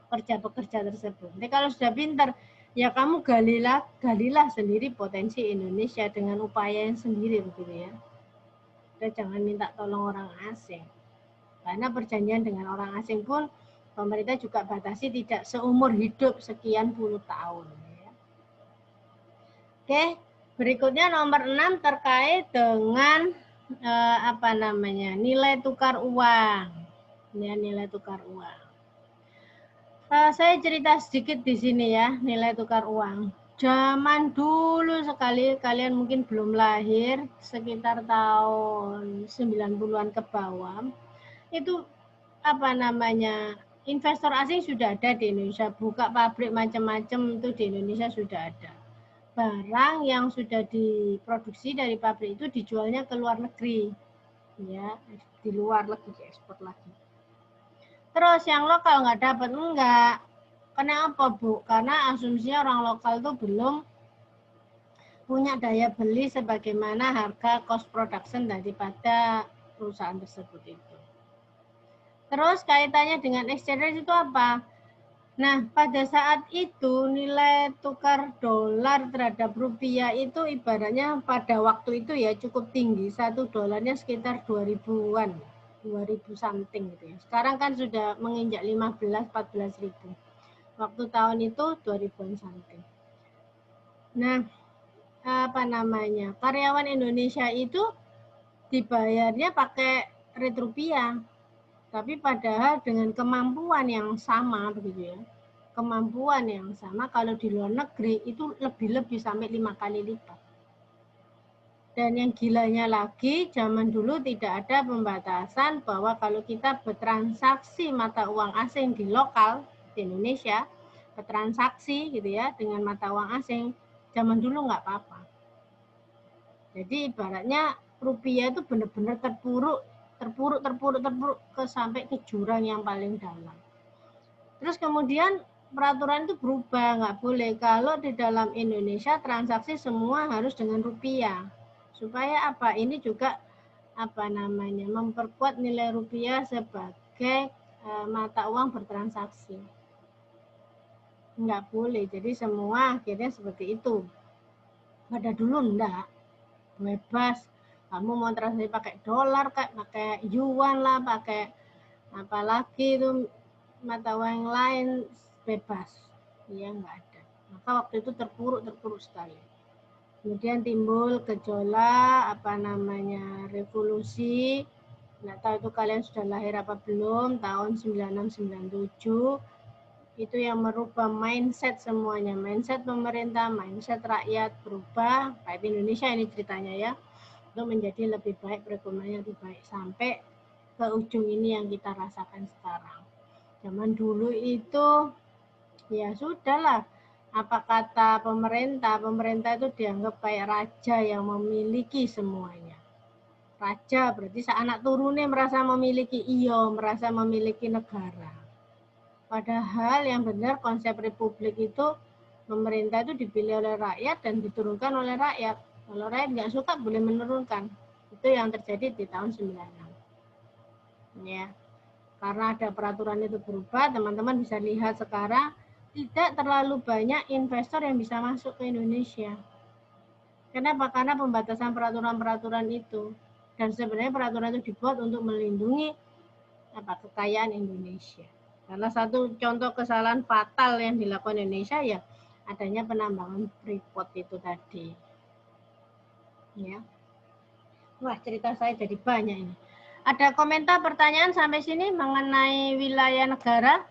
Pekerja tersebut. Jadi kalau sudah pintar, ya kamu galilah sendiri potensi Indonesia dengan upaya yang sendiri begitu ya. Dan jangan minta tolong orang asing. Karena perjanjian dengan orang asing pun pemerintah juga batasi tidak seumur hidup sekian puluh tahun. Ya. Oke, berikutnya nomor 6 terkait dengan nilai tukar uang. Ya, nilai tukar uang. Saya cerita sedikit di sini ya, nilai tukar uang. Zaman dulu sekali, kalian mungkin belum lahir, sekitar tahun 90-an ke bawah, itu investor asing sudah ada di Indonesia, buka pabrik macam-macam itu di Indonesia sudah ada. Barang yang sudah diproduksi dari pabrik itu dijualnya ke luar negeri, ya, di luar lagi diekspor lagi. Terus yang lokal nggak dapat, enggak. Kenapa, Bu? Karena asumsinya orang lokal itu belum punya daya beli sebagaimana harga cost production daripada perusahaan tersebut itu. Terus kaitannya dengan exchange rate itu apa? Nah, pada saat itu nilai tukar dolar terhadap rupiah itu ibaratnya pada waktu itu ya cukup tinggi. 1 dolarnya sekitar 2000-an. 2000 something gitu ya. Sekarang kan sudah menginjak 15-14 ribu. Waktu tahun itu 2000-an something. Nah, karyawan Indonesia itu dibayarnya pakai rate rupiah. Tapi padahal dengan kemampuan yang sama begitu ya. Kemampuan yang sama kalau di luar negeri itu lebih-lebih sampai 5 kali lipat. Dan yang gilanya lagi, zaman dulu tidak ada pembatasan bahwa kalau kita bertransaksi mata uang asing di lokal, di Indonesia, bertransaksi gitu ya, dengan mata uang asing, zaman dulu nggak apa-apa. Jadi ibaratnya rupiah itu benar-benar terpuruk sampai ke jurang yang paling dalam. Terus kemudian peraturan itu berubah, nggak boleh kalau di dalam Indonesia transaksi semua harus dengan rupiah. Supaya apa? Ini juga memperkuat nilai rupiah sebagai mata uang bertransaksi. Nggak boleh, jadi semua akhirnya seperti itu. Pada dulu enggak, bebas. Kamu mau transaksi pakai dolar, pakai yuan lah, pakai apalagi itu mata uang yang lain bebas. Ya nggak ada. Maka waktu itu terpuruk sekali. Kemudian timbul gejolak revolusi. Nggak tahu itu kalian sudah lahir apa belum, tahun 96-97. Itu yang merubah mindset semuanya. Mindset pemerintah, mindset rakyat berubah. Rakyat Indonesia ini ceritanya ya. Untuk menjadi lebih baik, perekonomiannya lebih baik. Sampai ke ujung ini yang kita rasakan sekarang. Zaman dulu itu ya sudahlah. Apa kata pemerintah? Pemerintah itu dianggap kayak raja yang memiliki semuanya. Raja berarti anak turunnya merasa memiliki merasa memiliki negara. Padahal yang benar konsep republik itu pemerintah itu dipilih oleh rakyat dan diturunkan oleh rakyat. Kalau rakyat nggak suka boleh menurunkan. Itu yang terjadi di tahun 96. Ya. Karena ada peraturan itu berubah, teman-teman bisa lihat sekarang tidak terlalu banyak investor yang bisa masuk ke Indonesia. Kenapa? Karena pembatasan peraturan-peraturan itu. Dan sebenarnya peraturan itu dibuat untuk melindungi kekayaan Indonesia. Salah satu contoh kesalahan fatal yang dilakukan Indonesia ya adanya penambangan freeport itu tadi. Ya. Wah, cerita saya jadi banyak ini. Ada komentar pertanyaan sampai sini mengenai wilayah negara?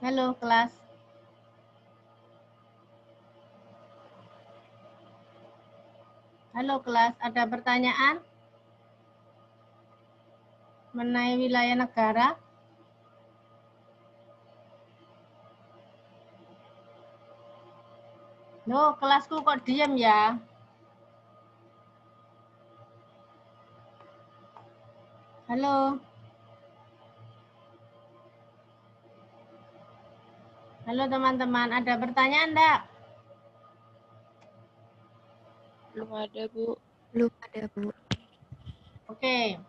Halo kelas. Halo kelas, ada pertanyaan mengenai wilayah negara? Loh, kelasku kok diem ya? Halo. Halo teman-teman, ada pertanyaan enggak? Belum ada, Bu. Belum ada, Bu. Oke.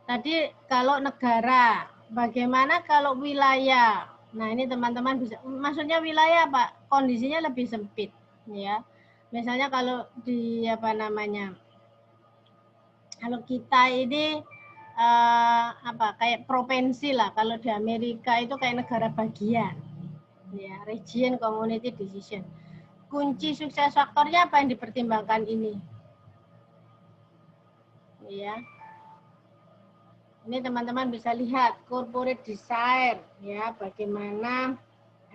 Tadi kalau negara, bagaimana kalau wilayah? Nah, ini teman-teman bisa, maksudnya wilayah Pak, kondisinya lebih sempit ya. Misalnya kalau di apa namanya? Kalau kita ini kayak provinsi lah. Kalau di Amerika itu kayak negara bagian. Ya, region community decision. Kunci sukses faktornya apa yang dipertimbangkan ini? Ya. Ini teman-teman bisa lihat corporate design ya, bagaimana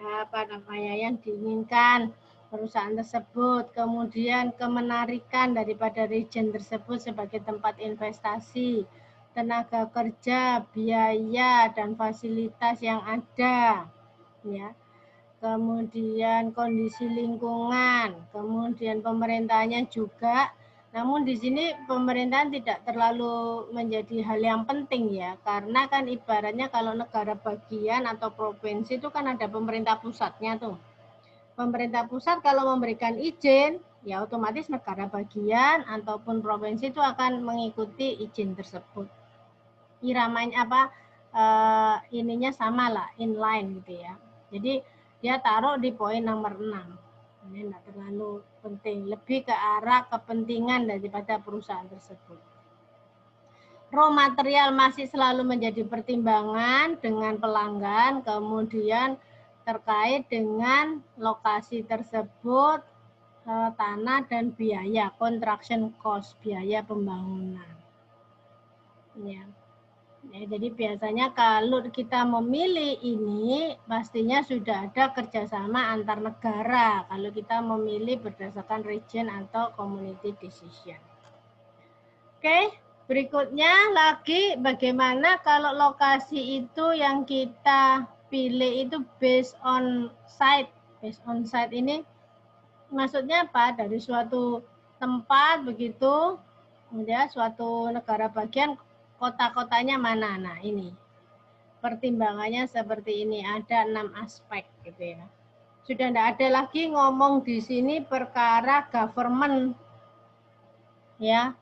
apa namanya yang diinginkan perusahaan tersebut, kemudian kemenarikan daripada region tersebut sebagai tempat investasi, tenaga kerja, biaya dan fasilitas yang ada ya. Kemudian kondisi lingkungan, kemudian pemerintahnya juga. Namun di sini pemerintahan tidak terlalu menjadi hal yang penting ya, karena kan ibaratnya kalau negara bagian atau provinsi itu kan ada pemerintah pusatnya tuh. Pemerintah pusat kalau memberikan izin, ya otomatis negara bagian ataupun provinsi itu akan mengikuti izin tersebut. Iramanya apa? Ininya sama lah, inline gitu ya. Jadi dia taruh di poin nomor 6. Ini tidak terlalu penting, lebih ke arah kepentingan daripada perusahaan tersebut. Raw material masih selalu menjadi pertimbangan dengan pelanggan, kemudian terkait dengan lokasi tersebut, tanah dan biaya, construction cost, biaya pembangunan. Ya. Ya, jadi biasanya kalau kita memilih ini, pastinya sudah ada kerjasama antar negara. Kalau kita memilih berdasarkan region atau community decision. Oke, berikutnya lagi bagaimana kalau lokasi itu yang kita pilih itu based on site. Based on site ini maksudnya apa? Dari suatu tempat begitu, ya, suatu negara bagian, kota-kotanya mana? Nah, ini pertimbangannya seperti ini, ada 6 aspek gitu ya. Sudah tidak ada lagi ngomong di sini perkara government ya,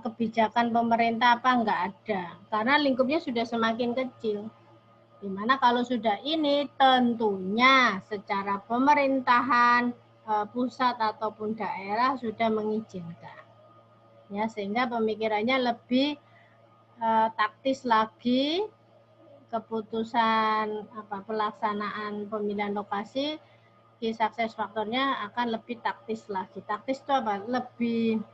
kebijakan pemerintah apa enggak ada, karena lingkupnya sudah semakin kecil. Dimana kalau sudah ini tentunya secara pemerintahan pusat ataupun daerah sudah mengizinkan. Ya, sehingga pemikirannya lebih taktis lagi, keputusan pelaksanaan pemilihan lokasi, key success faktornya akan lebih taktis lagi. Taktis itu apa? Lebih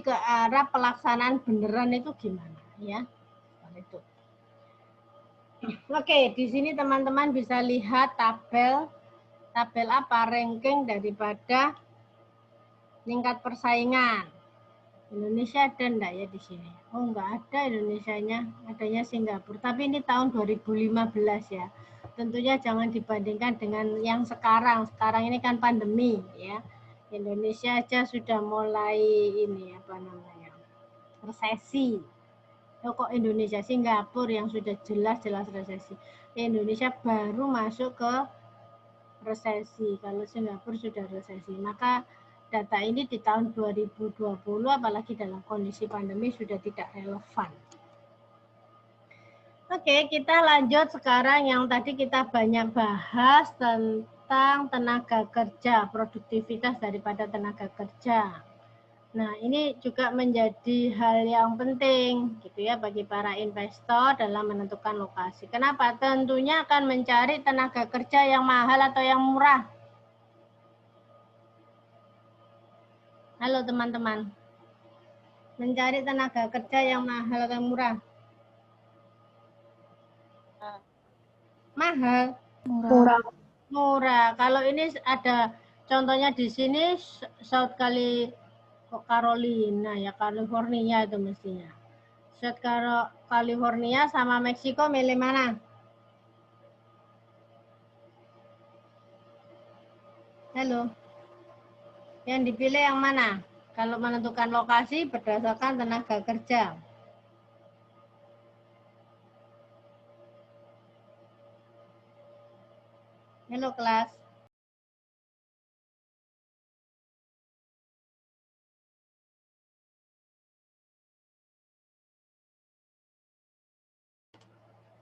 ke arah pelaksanaan beneran itu gimana ya? Itu. Oke, di sini teman-teman bisa lihat tabel apa? Ranking daripada tingkat persaingan. Indonesia ada enggak ya di sini? Oh, enggak ada Indonesianya, adanya Singapura. Tapi ini tahun 2015 ya. Tentunya jangan dibandingkan dengan yang sekarang. Sekarang ini kan pandemi ya. Indonesia aja sudah mulai ini apa namanya? Resesi. Oh, kok Indonesia, Singapura yang sudah jelas-jelas resesi. Indonesia baru masuk ke resesi. Kalau Singapura sudah resesi. Maka data ini di tahun 2020 apalagi dalam kondisi pandemi sudah tidak relevan. Oke, kita lanjut sekarang yang tadi kita banyak bahas tentang tenaga kerja, produktivitas daripada tenaga kerja. Nah, ini juga menjadi hal yang penting gitu ya bagi para investor dalam menentukan lokasi. Kenapa? Tentunya akan mencari tenaga kerja yang mahal atau yang murah. Halo teman-teman. Mencari tenaga kerja yang mahal atau murah? Mahal. Murah. Murah. Kalau ini ada contohnya di sini South Carolina ya, California itu mestinya. South California sama Meksiko milih mana? Halo. Yang dipilih yang mana? Kalau menentukan lokasi berdasarkan tenaga kerja. Halo kelas.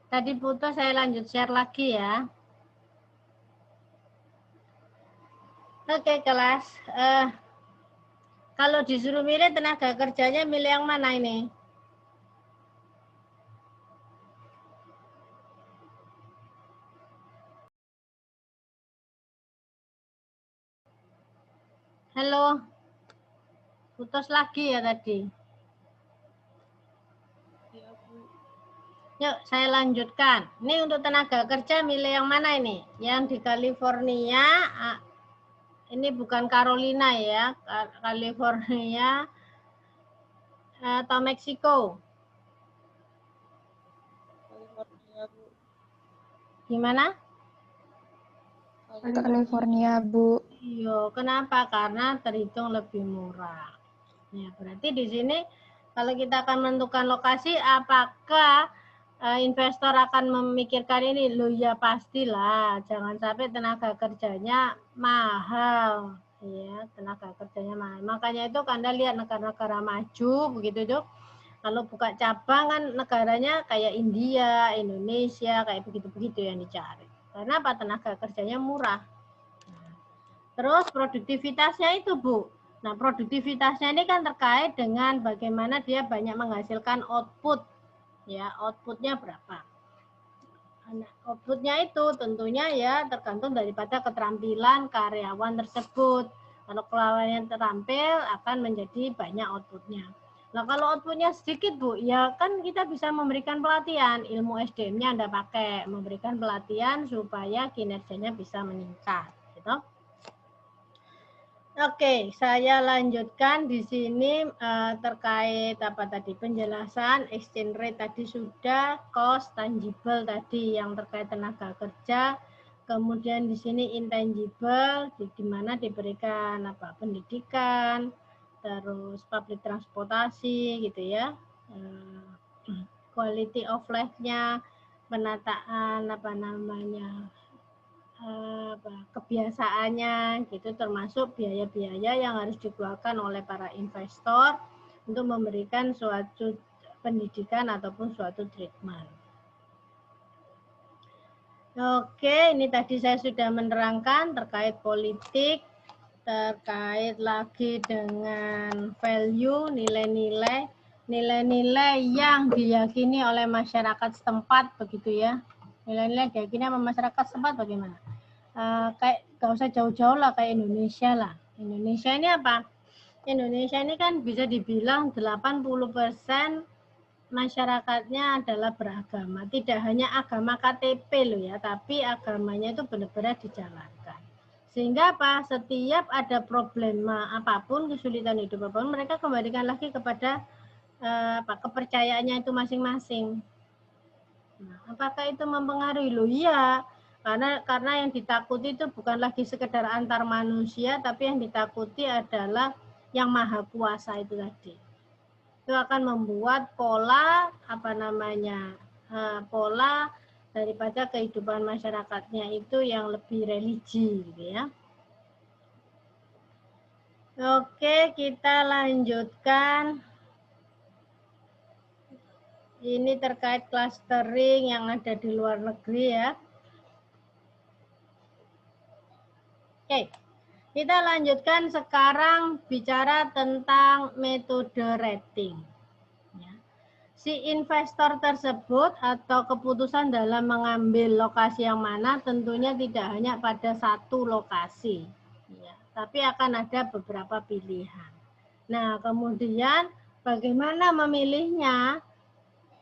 Tadi putus, saya lanjut share lagi ya. Oke kelas. Kalau disuruh milih tenaga kerjanya, milih yang mana ini? Halo. Putus lagi ya tadi. Ya, Bu. Yuk, saya lanjutkan. Ini untuk tenaga kerja milih yang mana ini? Yang di California, ini bukan Carolina ya, California atau Meksiko. California, Bu. Gimana? California, Bu. Iya, kenapa? Karena terhitung lebih murah. Ya, berarti di sini kalau kita akan menentukan lokasi, apakah investor akan memikirkan ini? Loh ya pastilah, jangan sampai tenaga kerjanya mahal. Ya, tenaga kerjanya mahal. Makanya itu Anda lihat negara-negara maju begitu tuh. Kalau buka cabang kan negaranya kayak India, Indonesia, kayak begitu-begitu yang dicari. Karena apa? Tenaga kerjanya murah. Terus produktivitasnya itu, Bu. Nah, produktivitasnya ini kan terkait dengan bagaimana dia banyak menghasilkan output. Ya, outputnya berapa. Nah, outputnya itu tentunya ya tergantung daripada keterampilan karyawan tersebut. Kalau karyawannya terampil akan menjadi banyak outputnya. Nah, kalau outputnya sedikit, Bu, ya kan kita bisa memberikan pelatihan. Ilmu SDM-nya Anda pakai, memberikan pelatihan supaya kinerjanya bisa meningkat. Gitu. Oke, saya lanjutkan di sini terkait apa tadi penjelasan exchange rate tadi sudah, cost tangible tadi yang terkait tenaga kerja, kemudian di sini intangible di mana diberikan apa pendidikan, terus public transportasi gitu ya, quality of life-nya, penataan apa namanya kebiasaannya gitu, termasuk biaya-biaya yang harus dikeluarkan oleh para investor untuk memberikan suatu pendidikan ataupun suatu treatment. Oke, ini tadi saya sudah menerangkan terkait politik, terkait lagi dengan value, nilai-nilai yang diyakini oleh masyarakat setempat begitu ya. Nilai-nilai diyakini sama masyarakat setempat bagaimana? Kayak gak usah jauh-jauh lah kayak Indonesia lah. Indonesia ini apa? Indonesia ini kan bisa dibilang 80% masyarakatnya adalah beragama. Tidak hanya agama KTP loh ya, tapi agamanya itu benar-benar dijalankan. Sehingga apa? Setiap ada problema apapun, kesulitan hidup apapun, mereka kembalikan lagi kepada kepercayaannya itu masing-masing. Nah, apakah itu mempengaruhi? Loh iya. Karena yang ditakuti itu bukan lagi sekedar antar manusia, tapi yang ditakuti adalah yang maha kuasa itu tadi. Itu akan membuat pola pola daripada kehidupan masyarakatnya itu yang lebih religi gitu ya. Oke, kita lanjutkan. Ini terkait clustering yang ada di luar negeri ya. Oke, kita lanjutkan sekarang bicara tentang metode rating. Ya. Si investor tersebut atau keputusan dalam mengambil lokasi yang mana tentunya tidak hanya pada satu lokasi, ya, tapi akan ada beberapa pilihan. Nah, kemudian bagaimana memilihnya?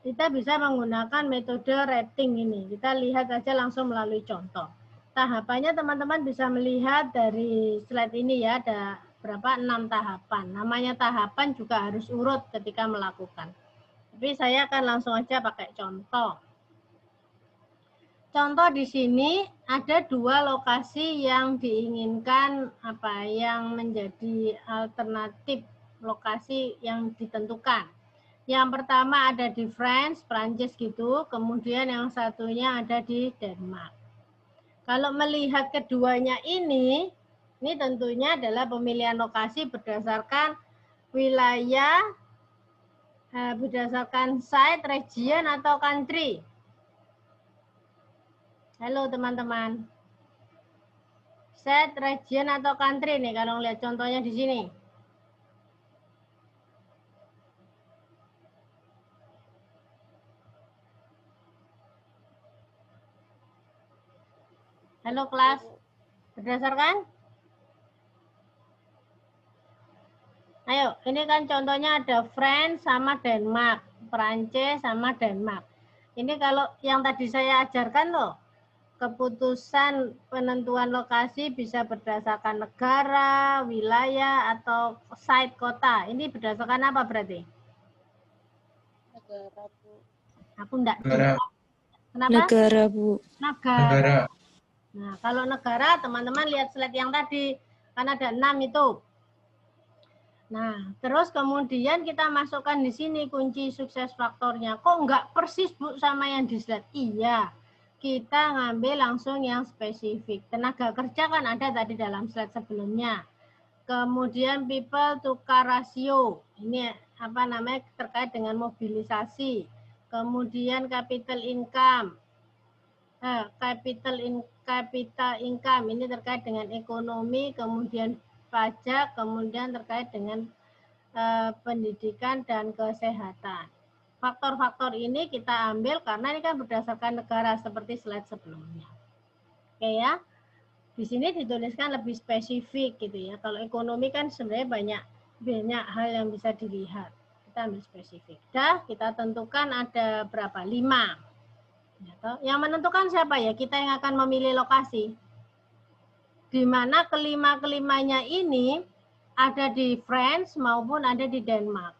Kita bisa menggunakan metode rating ini. Kita lihat saja langsung melalui contoh. Tahapannya teman-teman bisa melihat dari slide ini ya, ada berapa 6 tahapan. Namanya tahapan juga harus urut ketika melakukan. Tapi saya akan langsung aja pakai contoh. contoh di sini ada 2 lokasi yang diinginkan yang menjadi alternatif lokasi yang ditentukan. Yang pertama ada di France, Prancis gitu, kemudian yang satunya ada di Denmark. Kalau melihat keduanya ini tentunya adalah pemilihan lokasi berdasarkan wilayah, berdasarkan site, region, atau country. Halo teman-teman. Site, region, atau country nih kalau lihat contohnya di sini. Halo kelas, berdasarkan? Ayo, ini kan contohnya ada France sama Denmark, Perancis sama Denmark. Ini kalau yang tadi saya ajarkan loh, keputusan penentuan lokasi bisa berdasarkan negara, wilayah, atau site kota. Ini berdasarkan apa berarti? Negara, Bu. Aku enggak. Negara. Kenapa? Negara, Bu. Negara. Nah, kalau negara, teman-teman lihat slide yang tadi, kan ada 6 itu. Nah, terus kemudian kita masukkan di sini kunci sukses faktornya. Kok enggak persis, Bu, sama yang di slide? Iya, kita ngambil langsung yang spesifik. Tenaga kerja kan ada tadi dalam slide sebelumnya. Kemudian people to car ratio. Ini terkait dengan mobilisasi. Kemudian capital income. Capital income ini terkait dengan ekonomi, kemudian pajak, kemudian terkait dengan pendidikan dan kesehatan. Faktor-faktor ini kita ambil karena ini kan berdasarkan negara seperti slide sebelumnya. Oke ya. Di sini dituliskan lebih spesifik gitu ya. Kalau ekonomi kan sebenarnya banyak hal yang bisa dilihat. Kita ambil spesifik. Dah, kita tentukan ada berapa? 5. Yang menentukan siapa ya? Kita yang akan memilih lokasi. Di mana kelima-kelimanya ini ada di France maupun ada di Denmark.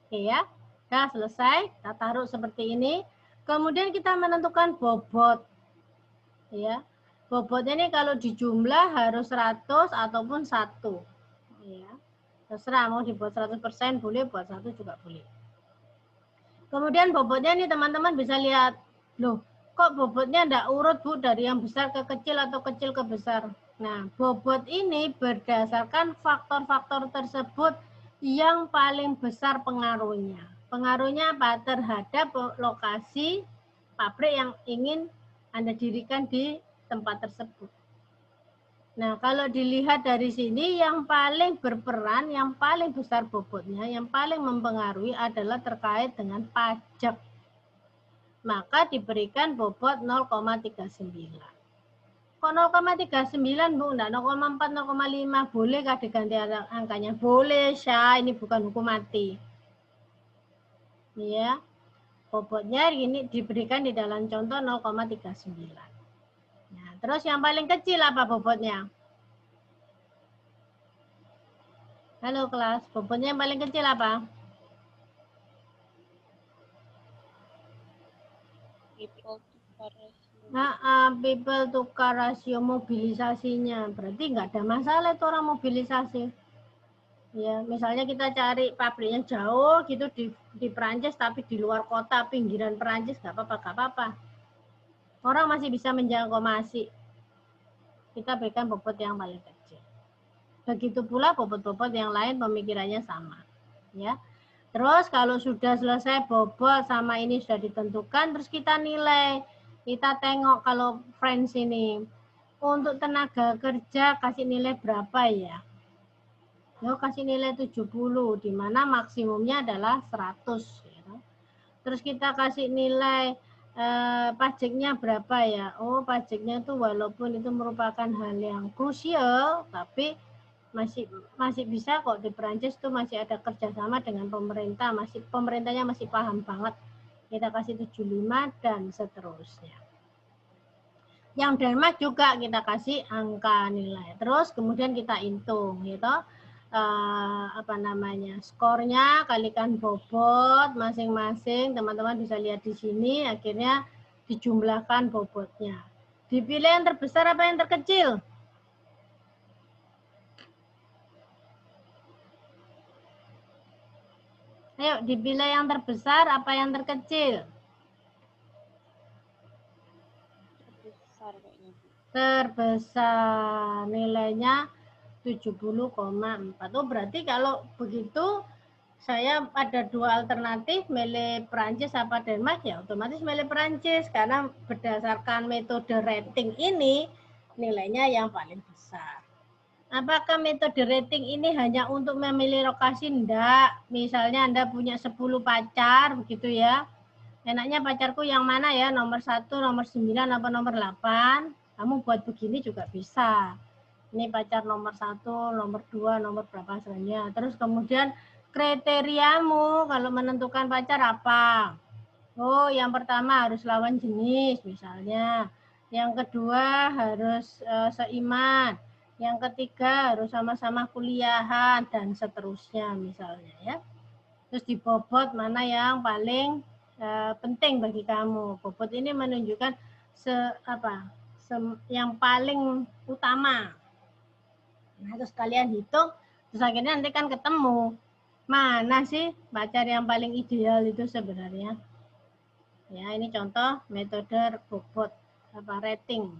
Oke ya. Sudah selesai. Kita taruh seperti ini. Kemudian kita menentukan bobot. Ya. Bobotnya ini kalau dijumlah harus 100 ataupun 1. Ya. Terserah mau dibuat 100% boleh, buat 1 juga boleh. Kemudian bobotnya ini teman-teman bisa lihat. Loh, kok bobotnya enggak urut, Bu, dari yang besar ke kecil atau kecil ke besar? Nah, bobot ini berdasarkan faktor-faktor tersebut yang paling besar pengaruhnya. Pengaruhnya apa? Terhadap lokasi pabrik yang ingin Anda dirikan di tempat tersebut. Nah, kalau dilihat dari sini, yang paling berperan, yang paling besar bobotnya, yang paling mempengaruhi adalah terkait dengan pajak. Maka diberikan bobot 0,39. Kok 0,39, Bu? Enggak 0,4, 0,5. Bolehkah diganti angkanya? Boleh, Syah. Ini bukan hukum mati. Ya. Bobotnya ini diberikan di dalam contoh 0,39. Nah, terus yang paling kecil apa bobotnya? Halo kelas, bobotnya yang paling kecil apa? People to car ratio. People to car ratio mobilisasinya. Berarti nggak ada masalah itu orang mobilisasi. Ya, misalnya kita cari pabriknya jauh gitu di Perancis tapi di luar kota pinggiran Perancis nggak apa-apa. Orang masih bisa menjangkau masih. Kita berikan bobot yang paling kecil. Begitu pula bobot-bobot yang lain pemikirannya sama. Ya. Terus kalau sudah selesai bobot sama ini sudah ditentukan, terus kita nilai. Kita tengok kalau friends ini. Untuk tenaga kerja kasih nilai berapa ya? Yo kasih nilai 70, di mana maksimumnya adalah 100. Ya. Terus kita kasih nilai pajaknya berapa ya? Oh, pajaknya itu walaupun itu merupakan hal yang krusial, tapi masih bisa kok di Perancis tuh masih ada kerjasama dengan pemerintah, pemerintahnya masih paham banget. Kita kasih 75 dan seterusnya. Yang Denmark juga kita kasih angka nilai. Terus kemudian kita hitung gitu. Skornya kalikan bobot masing-masing, teman-teman bisa lihat di sini. Akhirnya dijumlahkan bobotnya. Dipilih yang terbesar apa yang terkecil? Ayo, dipilih yang terbesar apa yang terkecil? Besar kayaknya, Bu. Terbesar, nilainya 70,4. Oh, berarti kalau begitu saya ada dua alternatif, milih Perancis apa Denmark, ya otomatis milih Perancis karena berdasarkan metode rating ini nilainya yang paling besar. Apakah metode rating ini hanya untuk memilih lokasi? Enggak. Misalnya Anda punya 10 pacar, begitu ya. Enaknya pacarku yang mana ya? Nomor 1, nomor 9, apa nomor 8? Kamu buat begini juga bisa. Ini pacar nomor 1, nomor 2, nomor berapa selanjutnya. Terus kemudian kriteriamu kalau menentukan pacar apa? Oh, yang pertama harus lawan jenis misalnya. Yang kedua harus seiman. Yang ketiga harus sama-sama kuliahan dan seterusnya misalnya ya. Terus dibobot mana yang paling penting bagi kamu. Bobot ini menunjukkan yang paling utama. Nah, terus kalian hitung, terus akhirnya nanti kan ketemu mana sih pacar yang paling ideal itu sebenarnya. Ya, ini contoh metode bobot rating.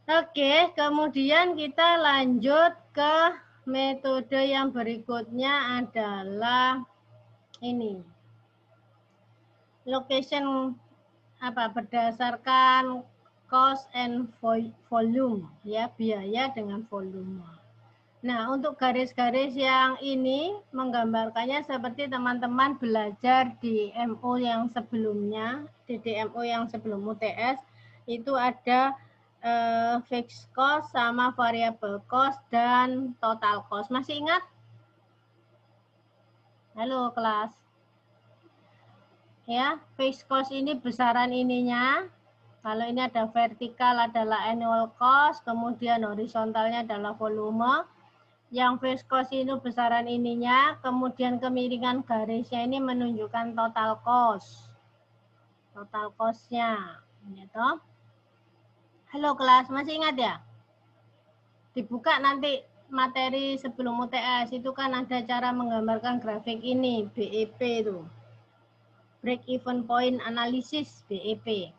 Oke, kemudian kita lanjut ke metode yang berikutnya adalah ini. Location berdasarkan cost and volume ya, biaya dengan volume. Nah, untuk garis-garis yang ini menggambarkannya seperti teman-teman belajar di MO yang sebelumnya, di DMO yang sebelum UTS, itu ada fixed cost sama variable cost dan total cost. Masih ingat? Halo kelas. Ya, fixed cost ini besaran ininya. Kalau ini ada vertikal adalah annual cost, kemudian horizontalnya adalah volume. Yang fixed cost itu besaran ininya, kemudian kemiringan garisnya ini menunjukkan total cost. Total cost-nya. Gitu. Halo kelas, masih ingat ya? Dibuka nanti materi sebelum UTS, itu kan ada cara menggambarkan grafik ini, BEP itu. Break even point analysis, BEP.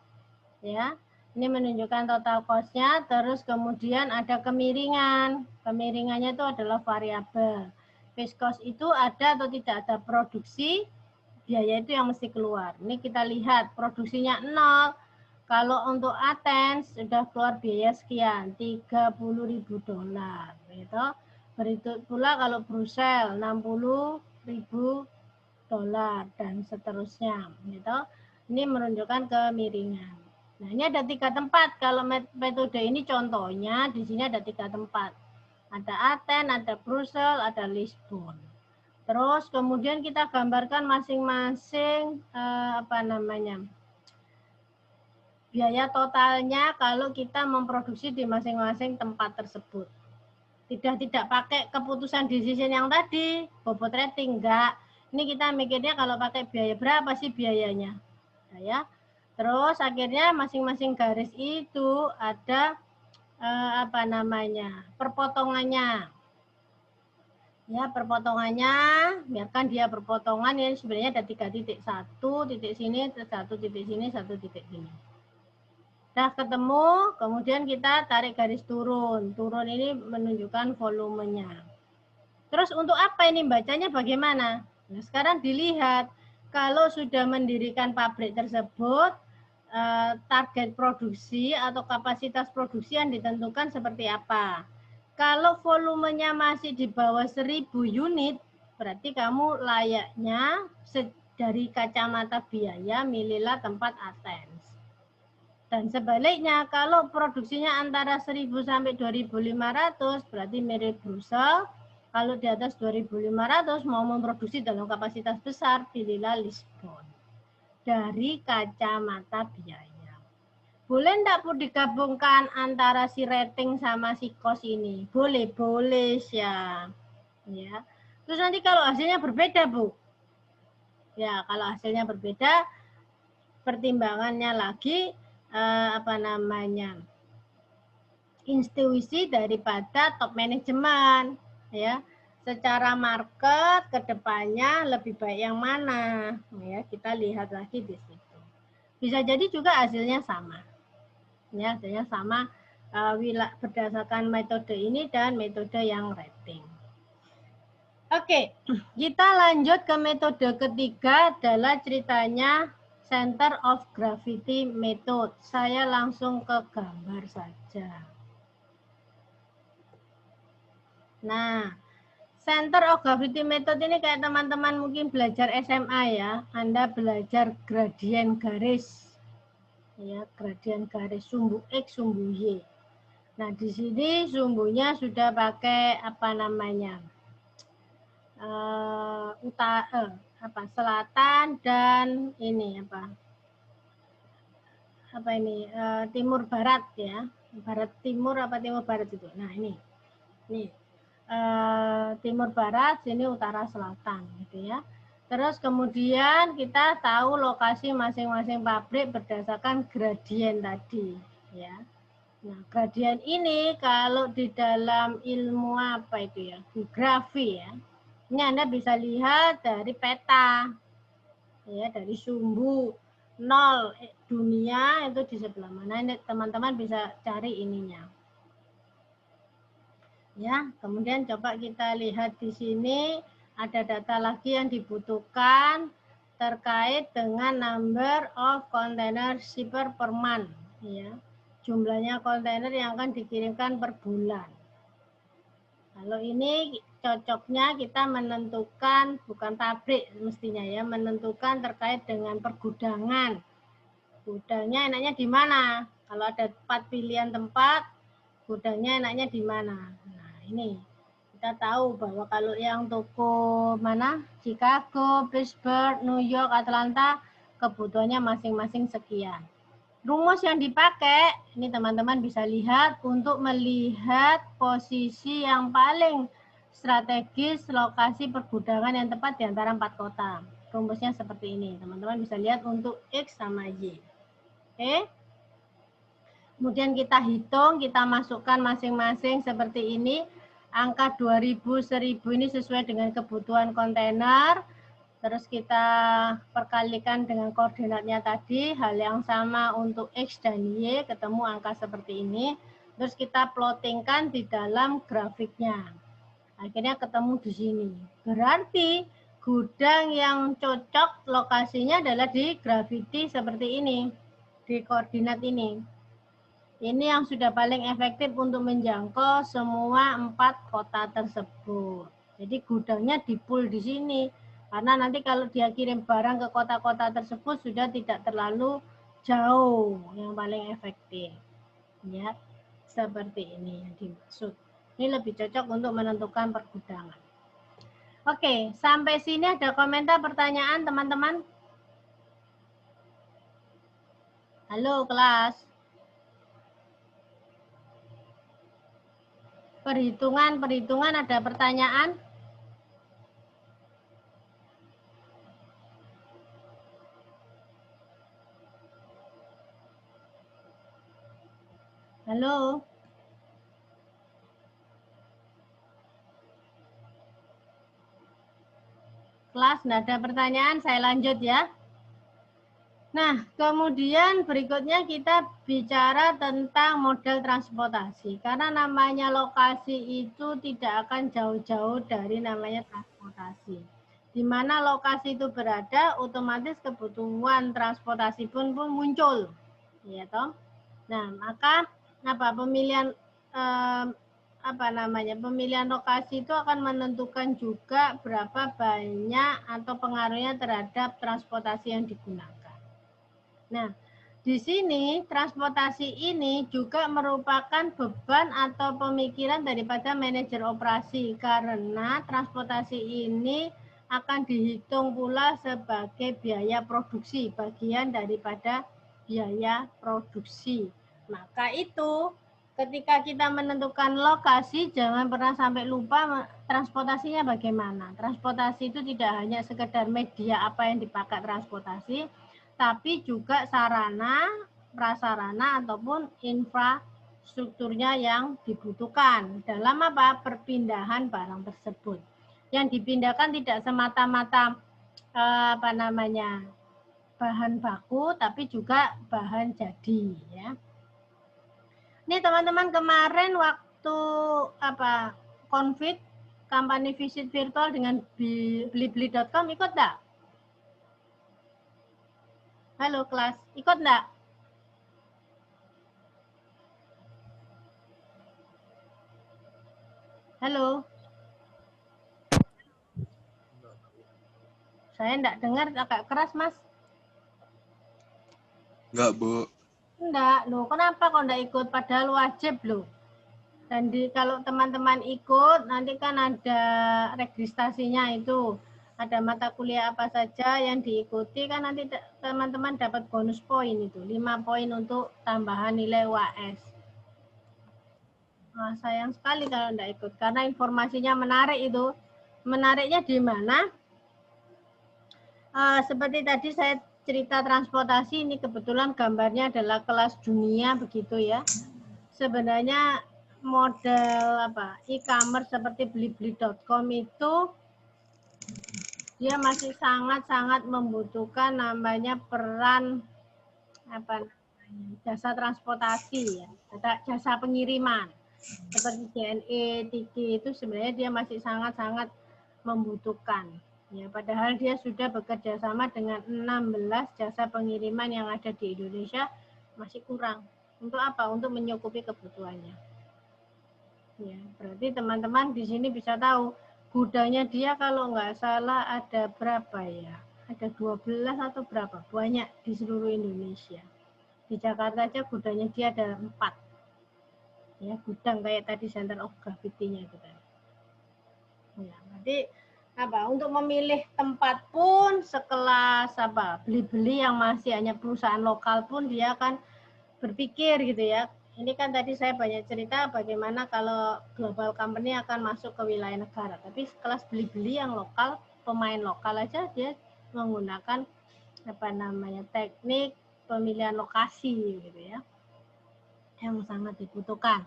Ya. Ini menunjukkan total cost-nya, terus kemudian ada kemiringan. Kemiringannya itu adalah variabel. Fixed cost itu ada atau tidak ada produksi, biaya itu yang mesti keluar. Ini kita lihat produksinya 0. Kalau untuk Athens sudah keluar biaya sekian, $30.000. Gitu. Begitu pula kalau Brussels $60.000 dan seterusnya. Gitu. Ini menunjukkan kemiringan. Nah, ini ada 3 tempat. Kalau metode ini contohnya, di sini ada 3 tempat. Ada Athens, ada Brussels, ada Lisbon. Terus kemudian kita gambarkan masing-masing biaya totalnya kalau kita memproduksi di masing-masing tempat tersebut. Tidak pakai keputusan decision yang tadi, bobot rating, enggak. Ini kita mikirnya kalau pakai biaya berapa sih biayanya. Nah, ya. Terus akhirnya masing-masing garis itu ada perpotongannya. Ya, perpotongannya, biarkan dia perpotongan ya, sebenarnya ada 3 titik, 1 titik sini, 1 titik sini, 1 titik sini. Nah, ketemu, kemudian kita tarik garis turun. Turun ini menunjukkan volumenya. Terus untuk apa ini bacanya bagaimana? Nah, sekarang dilihat, kalau sudah mendirikan pabrik tersebut, target produksi atau kapasitas produksi yang ditentukan seperti apa. Kalau volumenya masih di bawah 1000 unit, berarti kamu layaknya dari kacamata biaya milihlah tempat Athens. Dan sebaliknya, kalau produksinya antara 1000 sampai 2500, berarti mirip Brussels. Kalau di atas 2500 mau memproduksi dalam kapasitas besar, pilihlah Lisbon. Dari kacamata biaya. Boleh enggak Bu digabungkan antara si rating sama si cost ini? Boleh, boleh ya. Ya. Terus nanti kalau hasilnya berbeda, Bu. Ya, kalau hasilnya berbeda, pertimbangannya lagi institusi daripada top manajemen, ya. Secara market kedepannya lebih baik yang mana, ya, kita lihat lagi di situ. Bisa jadi juga hasilnya sama, ya, hasilnya sama berdasarkan metode ini dan metode yang rating. Oke, kita lanjut ke metode ketiga adalah ceritanya Center of Gravity Method. Saya langsung ke gambar saja. Nah, Center of Gravity Method ini kayak teman-teman mungkin belajar SMA ya. Anda belajar gradien garis. Ya, gradien garis sumbu X, sumbu Y. Nah, di sini sumbunya sudah pakai selatan dan ini timur barat ya. Barat timur apa timur barat itu. Nah, ini timur barat, sini utara selatan gitu ya. Terus kemudian kita tahu lokasi masing-masing pabrik berdasarkan gradien tadi ya. Nah, gradien ini kalau di dalam ilmu geografi ya. Ini Anda bisa lihat dari peta ya, dari sumbu 0 dunia itu di sebelah mana. Ini teman-teman bisa cari ininya. Ya, kemudian coba kita lihat di sini ada data lagi yang dibutuhkan terkait dengan number of container shipper per month, ya. Jumlahnya kontainer yang akan dikirimkan per bulan. Kalau ini cocoknya kita menentukan bukan pabrik mestinya ya, menentukan terkait dengan pergudangan. Gudangnya enaknya di mana? Kalau ada 4 pilihan tempat, gudangnya enaknya di mana? Ini kita tahu bahwa kalau yang toko mana Chicago, Pittsburgh, New York, Atlanta kebutuhannya masing-masing sekian. Rumus yang dipakai ini teman-teman bisa lihat untuk melihat posisi yang paling strategis lokasi pergudangan yang tepat di antara 4 kota. Rumusnya seperti ini, teman-teman bisa lihat untuk X sama Y. Oke. Kemudian kita hitung, kita masukkan masing-masing seperti ini. Angka 2000, 1000 ini sesuai dengan kebutuhan kontainer. Terus kita perkalikan dengan koordinatnya tadi. Hal yang sama untuk X dan Y, ketemu angka seperti ini. Terus kita plottingkan di dalam grafiknya. Akhirnya ketemu di sini. Berarti gudang yang cocok lokasinya adalah di gravity seperti ini. Di koordinat ini. Ini yang sudah paling efektif untuk menjangkau semua 4 kota tersebut. Jadi gudangnya di pool di sini. Karena nanti kalau dia kirim barang ke kota-kota tersebut sudah tidak terlalu jauh, yang paling efektif. Ya, seperti ini yang dimaksud. Ini lebih cocok untuk menentukan pergudangan. Oke, sampai sini ada komentar pertanyaan teman-teman? Halo kelas. Perhitungan ada pertanyaan? Halo? Kelas, nggak ada pertanyaan, saya lanjut ya. Nah, kemudian berikutnya kita bicara tentang model transportasi. Karena namanya lokasi itu tidak akan jauh-jauh dari namanya transportasi. Di mana lokasi itu berada, otomatis kebutuhan transportasi pun muncul. Ya toh? Nah, maka pemilihan pemilihan lokasi itu akan menentukan juga berapa banyak atau pengaruhnya terhadap transportasi yang digunakan. Nah, di sini transportasi ini juga merupakan beban atau pemikiran daripada manajer operasi karena transportasi ini akan dihitung pula sebagai biaya produksi, bagian daripada biaya produksi. Maka itu ketika kita menentukan lokasi jangan pernah sampai lupa transportasinya bagaimana. Transportasi itu tidak hanya sekedar media apa yang dipakai transportasi, tapi juga sarana, prasarana ataupun infrastrukturnya yang dibutuhkan dalam apa? Perpindahan barang tersebut. Yang dipindahkan tidak semata-mata bahan baku, tapi juga bahan jadi, ya. Ini teman-teman kemarin waktu Konfit kampanye visit virtual dengan blibli.com ikut enggak? Halo kelas, ikut enggak? Halo. Saya enggak dengar, agak keras, Mas. Enggak, Bu. Enggak, loh. Kenapa kok enggak ikut? Padahal wajib, loh. Dan kalau teman-teman ikut, nanti kan ada registrasinya itu. Ada mata kuliah apa saja yang diikuti, kan nanti teman-teman dapat bonus poin itu. 5 poin untuk tambahan nilai UAS. Nah, sayang sekali kalau enggak ikut, karena informasinya menarik itu. Menariknya di mana? Seperti tadi saya cerita transportasi, ini kebetulan gambarnya adalah kelas dunia begitu ya. Sebenarnya model e-commerce seperti blibli.com itu dia masih sangat-sangat membutuhkan namanya peran jasa transportasi ya, jasa pengiriman seperti JNE, Tiki itu sebenarnya dia masih sangat-sangat membutuhkan. Ya, padahal dia sudah bekerja sama dengan 16 jasa pengiriman yang ada di Indonesia, masih kurang. Untuk apa? Untuk mencukupi kebutuhannya. Ya, berarti teman-teman di sini bisa tahu gudangnya dia kalau nggak salah ada berapa ya? Ada 12 atau berapa? Banyak di seluruh Indonesia. Di Jakarta aja gudangnya dia ada 4. Ya, gudang kayak tadi Center of Gravity-nya itu tadi. Ya, berarti untuk memilih tempat pun sekelas beli-beli yang masih hanya perusahaan lokal pun dia akan berpikir gitu ya. Ini kan tadi saya banyak cerita bagaimana kalau global company akan masuk ke wilayah negara, tapi kelas beli-beli yang lokal, pemain lokal aja dia menggunakan teknik pemilihan lokasi gitu ya, yang sangat dibutuhkan.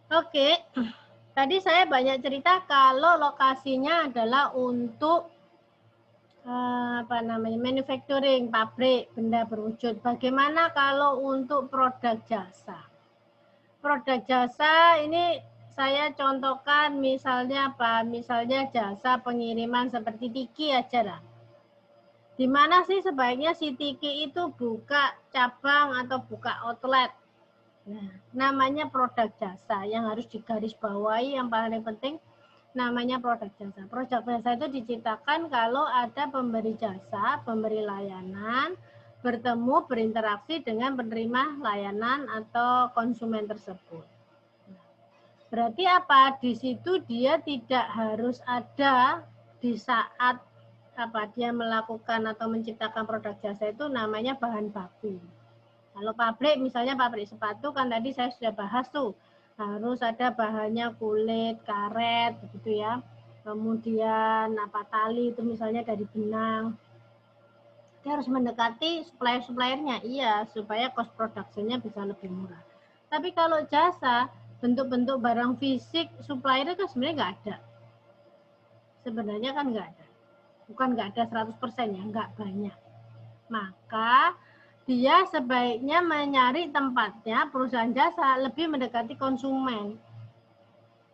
Oke. Tadi saya banyak cerita kalau lokasinya adalah untuk manufacturing, pabrik, benda berwujud. Bagaimana kalau untuk produk jasa? Produk jasa ini saya contohkan misalnya Misalnya jasa pengiriman seperti Tiki aja lah. Di mana sih sebaiknya si Tiki itu buka cabang atau buka outlet? Nah, namanya produk jasa yang harus digarisbawahi yang paling penting namanya produk jasa. Produk jasa itu diciptakan kalau ada pemberi jasa, pemberi layanan, bertemu, berinteraksi dengan penerima layanan atau konsumen tersebut. Berarti apa? Di situ dia tidak harus ada di saat dia melakukan atau menciptakan produk jasa itu namanya bahan baku. Kalau pabrik, misalnya pabrik sepatu kan tadi saya sudah bahas tuh, harus ada bahannya kulit, karet, begitu ya. Kemudian tali itu misalnya dari benang. Dia harus mendekati supplier-suppliernya, iya, supaya cost production-nya bisa lebih murah. Tapi kalau jasa, bentuk-bentuk barang fisik, supplier kan sebenarnya nggak ada. Sebenarnya kan nggak ada. Bukan nggak ada 100% ya, nggak banyak. Maka dia sebaiknya mencari tempatnya perusahaan jasa lebih mendekati konsumen.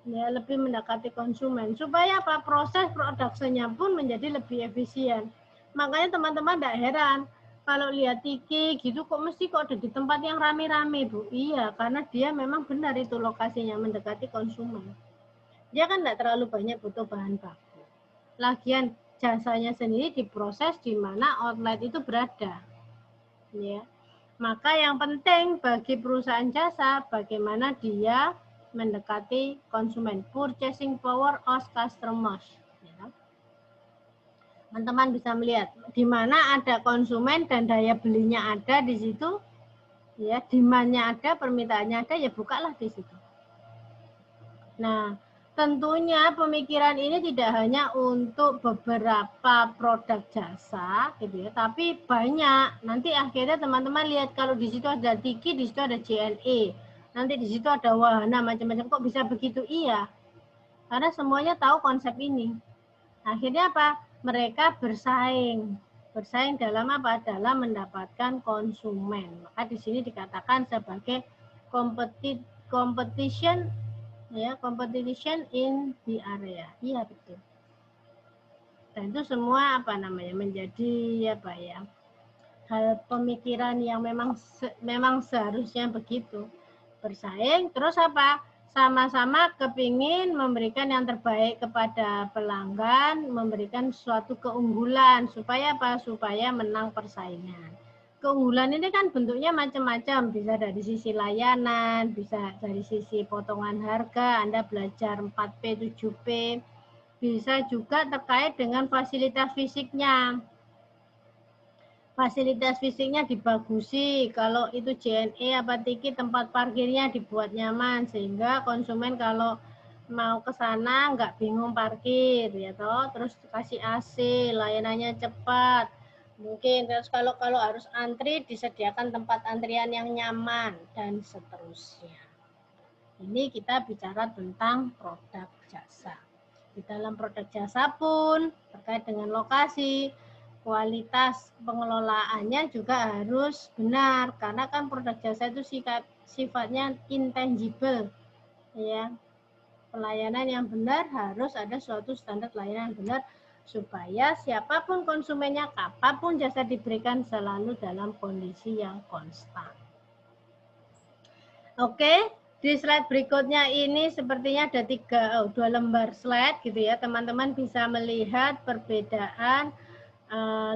Ya, lebih mendekati konsumen supaya proses produksinya pun menjadi lebih efisien. Makanya teman-teman tidak heran kalau lihat Tiki gitu kok ada di tempat yang rame-rame, Bu. Iya, karena dia memang benar itu lokasinya mendekati konsumen. Dia kan tidak terlalu banyak butuh bahan baku. Lagian jasanya sendiri diproses di mana outlet itu berada. Ya. Maka yang penting bagi perusahaan jasa bagaimana dia mendekati konsumen, purchasing power of customers. Ya. Teman-teman bisa melihat di mana ada konsumen dan daya belinya ada di situ, ya, demand-nya ada, permintaannya ada, ya bukalah di situ. Nah, tentunya pemikiran ini tidak hanya untuk beberapa produk jasa gitu ya, tapi banyak. Nanti akhirnya teman-teman lihat kalau di situ ada Tiki, di situ ada JNE, nanti di situ ada wahana macam-macam. Kok bisa begitu? Iya, karena semuanya tahu konsep ini. Akhirnya apa? Mereka bersaing. Bersaing dalam apa? Dalam mendapatkan konsumen. Maka di sini dikatakan sebagai competition, ya, competition in the area. Iya, betul. Dan itu semua apa namanya? Menjadi apa ya? Hal pemikiran yang memang seharusnya begitu. Bersaing, terus apa? Sama-sama kepingin memberikan yang terbaik kepada pelanggan, memberikan suatu keunggulan supaya apa? Supaya menang persaingan. Keunggulan ini kan bentuknya macam-macam, bisa dari sisi layanan, bisa dari sisi potongan harga, Anda belajar 4P, 7P, bisa juga terkait dengan fasilitas fisiknya. Fasilitas fisiknya dibagusi, kalau itu JNE apa Tiki tempat parkirnya dibuat nyaman sehingga konsumen kalau mau ke sana nggak bingung parkir ya toh, terus kasih AC, layanannya cepat. Mungkin terus kalau harus antri disediakan tempat antrian yang nyaman dan seterusnya. Ini kita bicara tentang produk jasa. Di dalam produk jasa pun terkait dengan lokasi, kualitas pengelolaannya juga harus benar karena kan produk jasa itu sifatnya intangible ya. Pelayanan yang benar harus ada suatu standar pelayanan yang benar supaya siapapun konsumennya, kapanpun jasa diberikan selalu dalam kondisi yang konstan. Oke, di slide berikutnya ini sepertinya ada 2 lembar slide gitu ya. Teman-teman bisa melihat perbedaan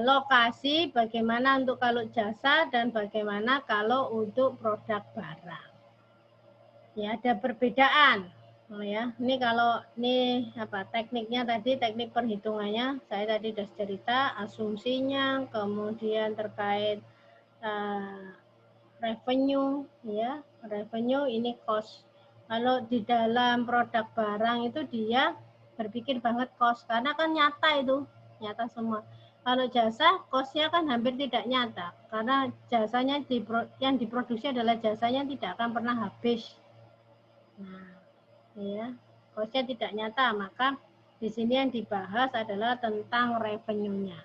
lokasi, bagaimana untuk kalau jasa dan bagaimana kalau untuk produk barang. Ya, ada perbedaan. Oh ya, ini kalau ini apa tekniknya tadi, teknik perhitungannya saya tadi sudah cerita, asumsinya, kemudian terkait revenue ya, revenue ini cost. Kalau di dalam produk barang itu dia berpikir banget cost karena kan nyata itu, nyata semua. Kalau jasa, cost-nya kan hampir tidak nyata, karena jasanya yang diproduksi adalah jasanya tidak akan pernah habis. Nah, ya, cost-nya tidak nyata, maka di sini yang dibahas adalah tentang revenue-nya.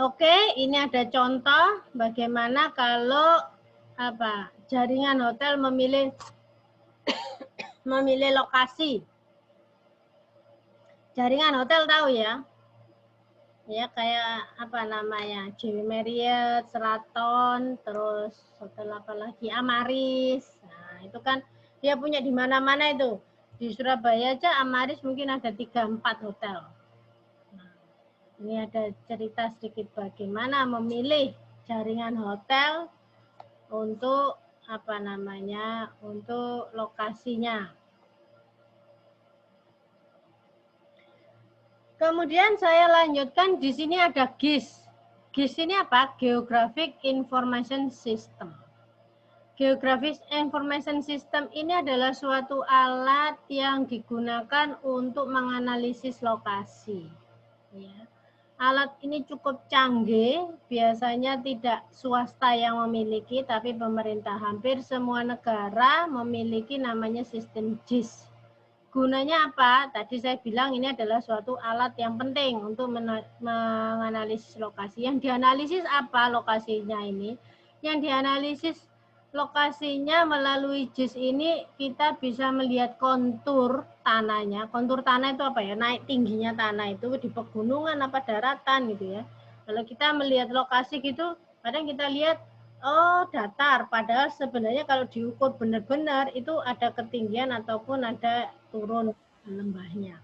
Oke, ini ada contoh bagaimana kalau apa jaringan hotel memilih lokasi. Jaringan hotel tahu ya? Ya kayak apa namanya, JW Marriott, Sheraton, terus hotel apa lagi, Amaris. Nah itu kan dia punya di mana-mana itu. Di Surabaya aja Amaris mungkin ada 3-4 hotel. Nah, ini ada cerita sedikit bagaimana memilih jaringan hotel untuk apa namanya, untuk lokasinya. Kemudian saya lanjutkan, di sini ada GIS. GIS ini apa? Geographic Information System. Geographic Information System ini adalah suatu alat yang digunakan untuk menganalisis lokasi. Ya. Alat ini cukup canggih, biasanya tidak swasta yang memiliki, tapi pemerintah. Hampir semua negara memiliki namanya sistem GIS. Gunanya apa? Tadi saya bilang ini adalah suatu alat yang penting untuk menganalisis lokasi. Yang dianalisis apa lokasinya ini? Yang dianalisis lokasinya melalui GIS ini kita bisa melihat kontur tanahnya. Kontur tanah itu apa ya? Naik tingginya tanah itu di pegunungan apa daratan gitu ya. Kalau kita melihat lokasi gitu, kadang kita lihat oh datar, padahal sebenarnya kalau diukur benar-benar itu ada ketinggian ataupun ada turun lembahnya.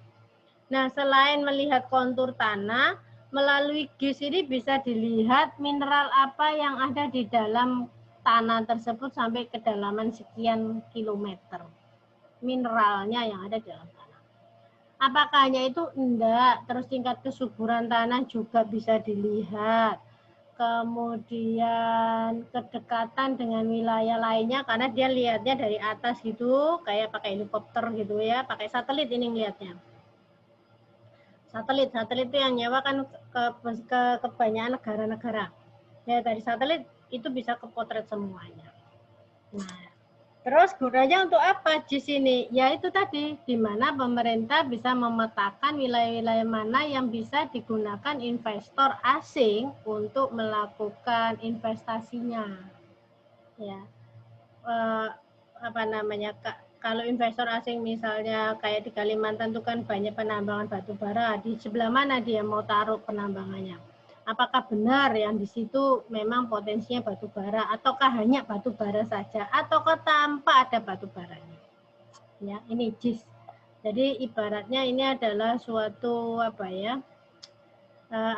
Nah, selain melihat kontur tanah, melalui GIS ini bisa dilihat mineral apa yang ada di dalam tanah tersebut sampai kedalaman sekian kilometer. Mineralnya yang ada di dalam tanah. Apakah hanya itu? Enggak. Terus tingkat kesuburan tanah juga bisa dilihat. kemudian kedekatan dengan wilayah lainnya karena dia lihatnya dari atas gitu, kayak pakai helikopter gitu ya, pakai satelit ini ngelihatnya. Satelit itu yang nyewa kan ke kebanyakan negara-negara. Ya dari satelit itu bisa kepotret semuanya. Nah, terus gunanya untuk apa di sini? Ya itu tadi, di mana pemerintah bisa memetakan wilayah-wilayah mana yang bisa digunakan investor asing untuk melakukan investasinya. Ya, apa namanya? Kalau investor asing misalnya kayak di Kalimantan itu kan banyak penambangan batu bara, di sebelah mana dia mau taruh penambangannya? Apakah benar yang di situ memang potensinya batu bara ataukah hanya batu bara saja ataukah tanpa ada batu baranya? Ya, ini JIS. Jadi ibaratnya ini adalah suatu apa ya?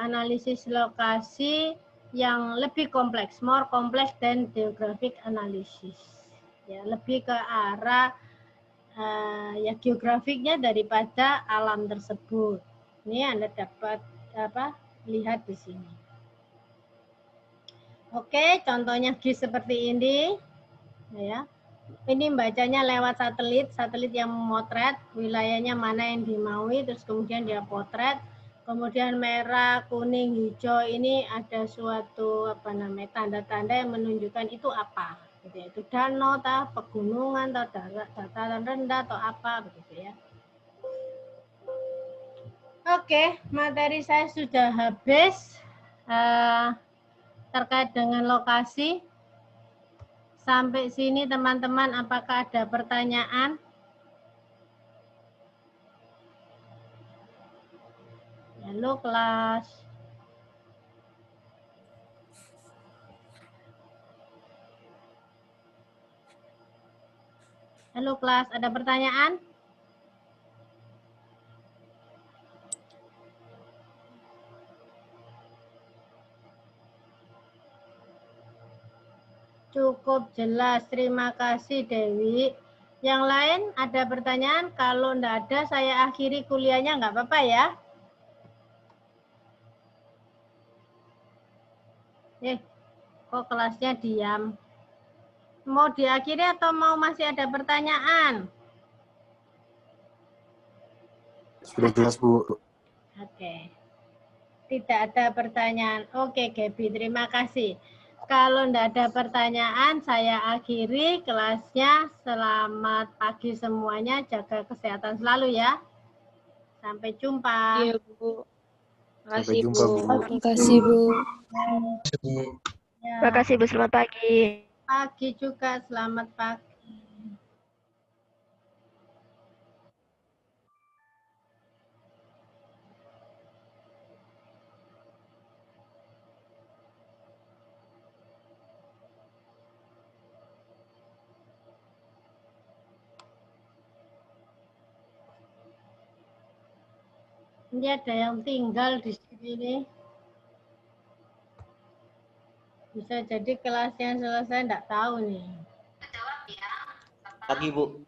Analisis lokasi yang lebih kompleks, more complex than geographic analysis. Ya, lebih ke arah ya geografiknya daripada alam tersebut. Ini Anda dapat lihat di sini. Oke, contohnya GIS seperti ini, ya. Ini bacanya lewat satelit yang memotret wilayahnya mana yang dimaui, terus kemudian dia potret. Kemudian merah, kuning, hijau ini ada suatu tanda-tanda yang menunjukkan itu apa, gitu ya. Itu danau, pegunungan, dataran rendah atau apa, begitu ya. Oke, materi saya sudah habis terkait dengan lokasi. Sampai sini teman-teman, apakah ada pertanyaan? Halo kelas. Halo kelas, ada pertanyaan? Cukup jelas, terima kasih Dewi. Yang lain ada pertanyaan? Kalau enggak ada, saya akhiri kuliahnya, nggak apa-apa ya? Kok kelasnya diam? Mau diakhiri atau mau masih ada pertanyaan? Sudah jelas, Bu. Oke. Tidak ada pertanyaan. Oke, Gaby, terima kasih. Kalau tidak ada pertanyaan, saya akhiri kelasnya. Selamat pagi semuanya. Jaga kesehatan selalu ya. Sampai jumpa. Iya, Bu. Sampai Makasih, jumpa, Bu. Bu. Makasih, Bu. Ya, Makasih, Bu. Selamat pagi. pagi juga. Selamat pagi. Ini ada yang tinggal di sini. Bisa jadi kelasnya selesai, enggak tahu nih. Pagi, Bu.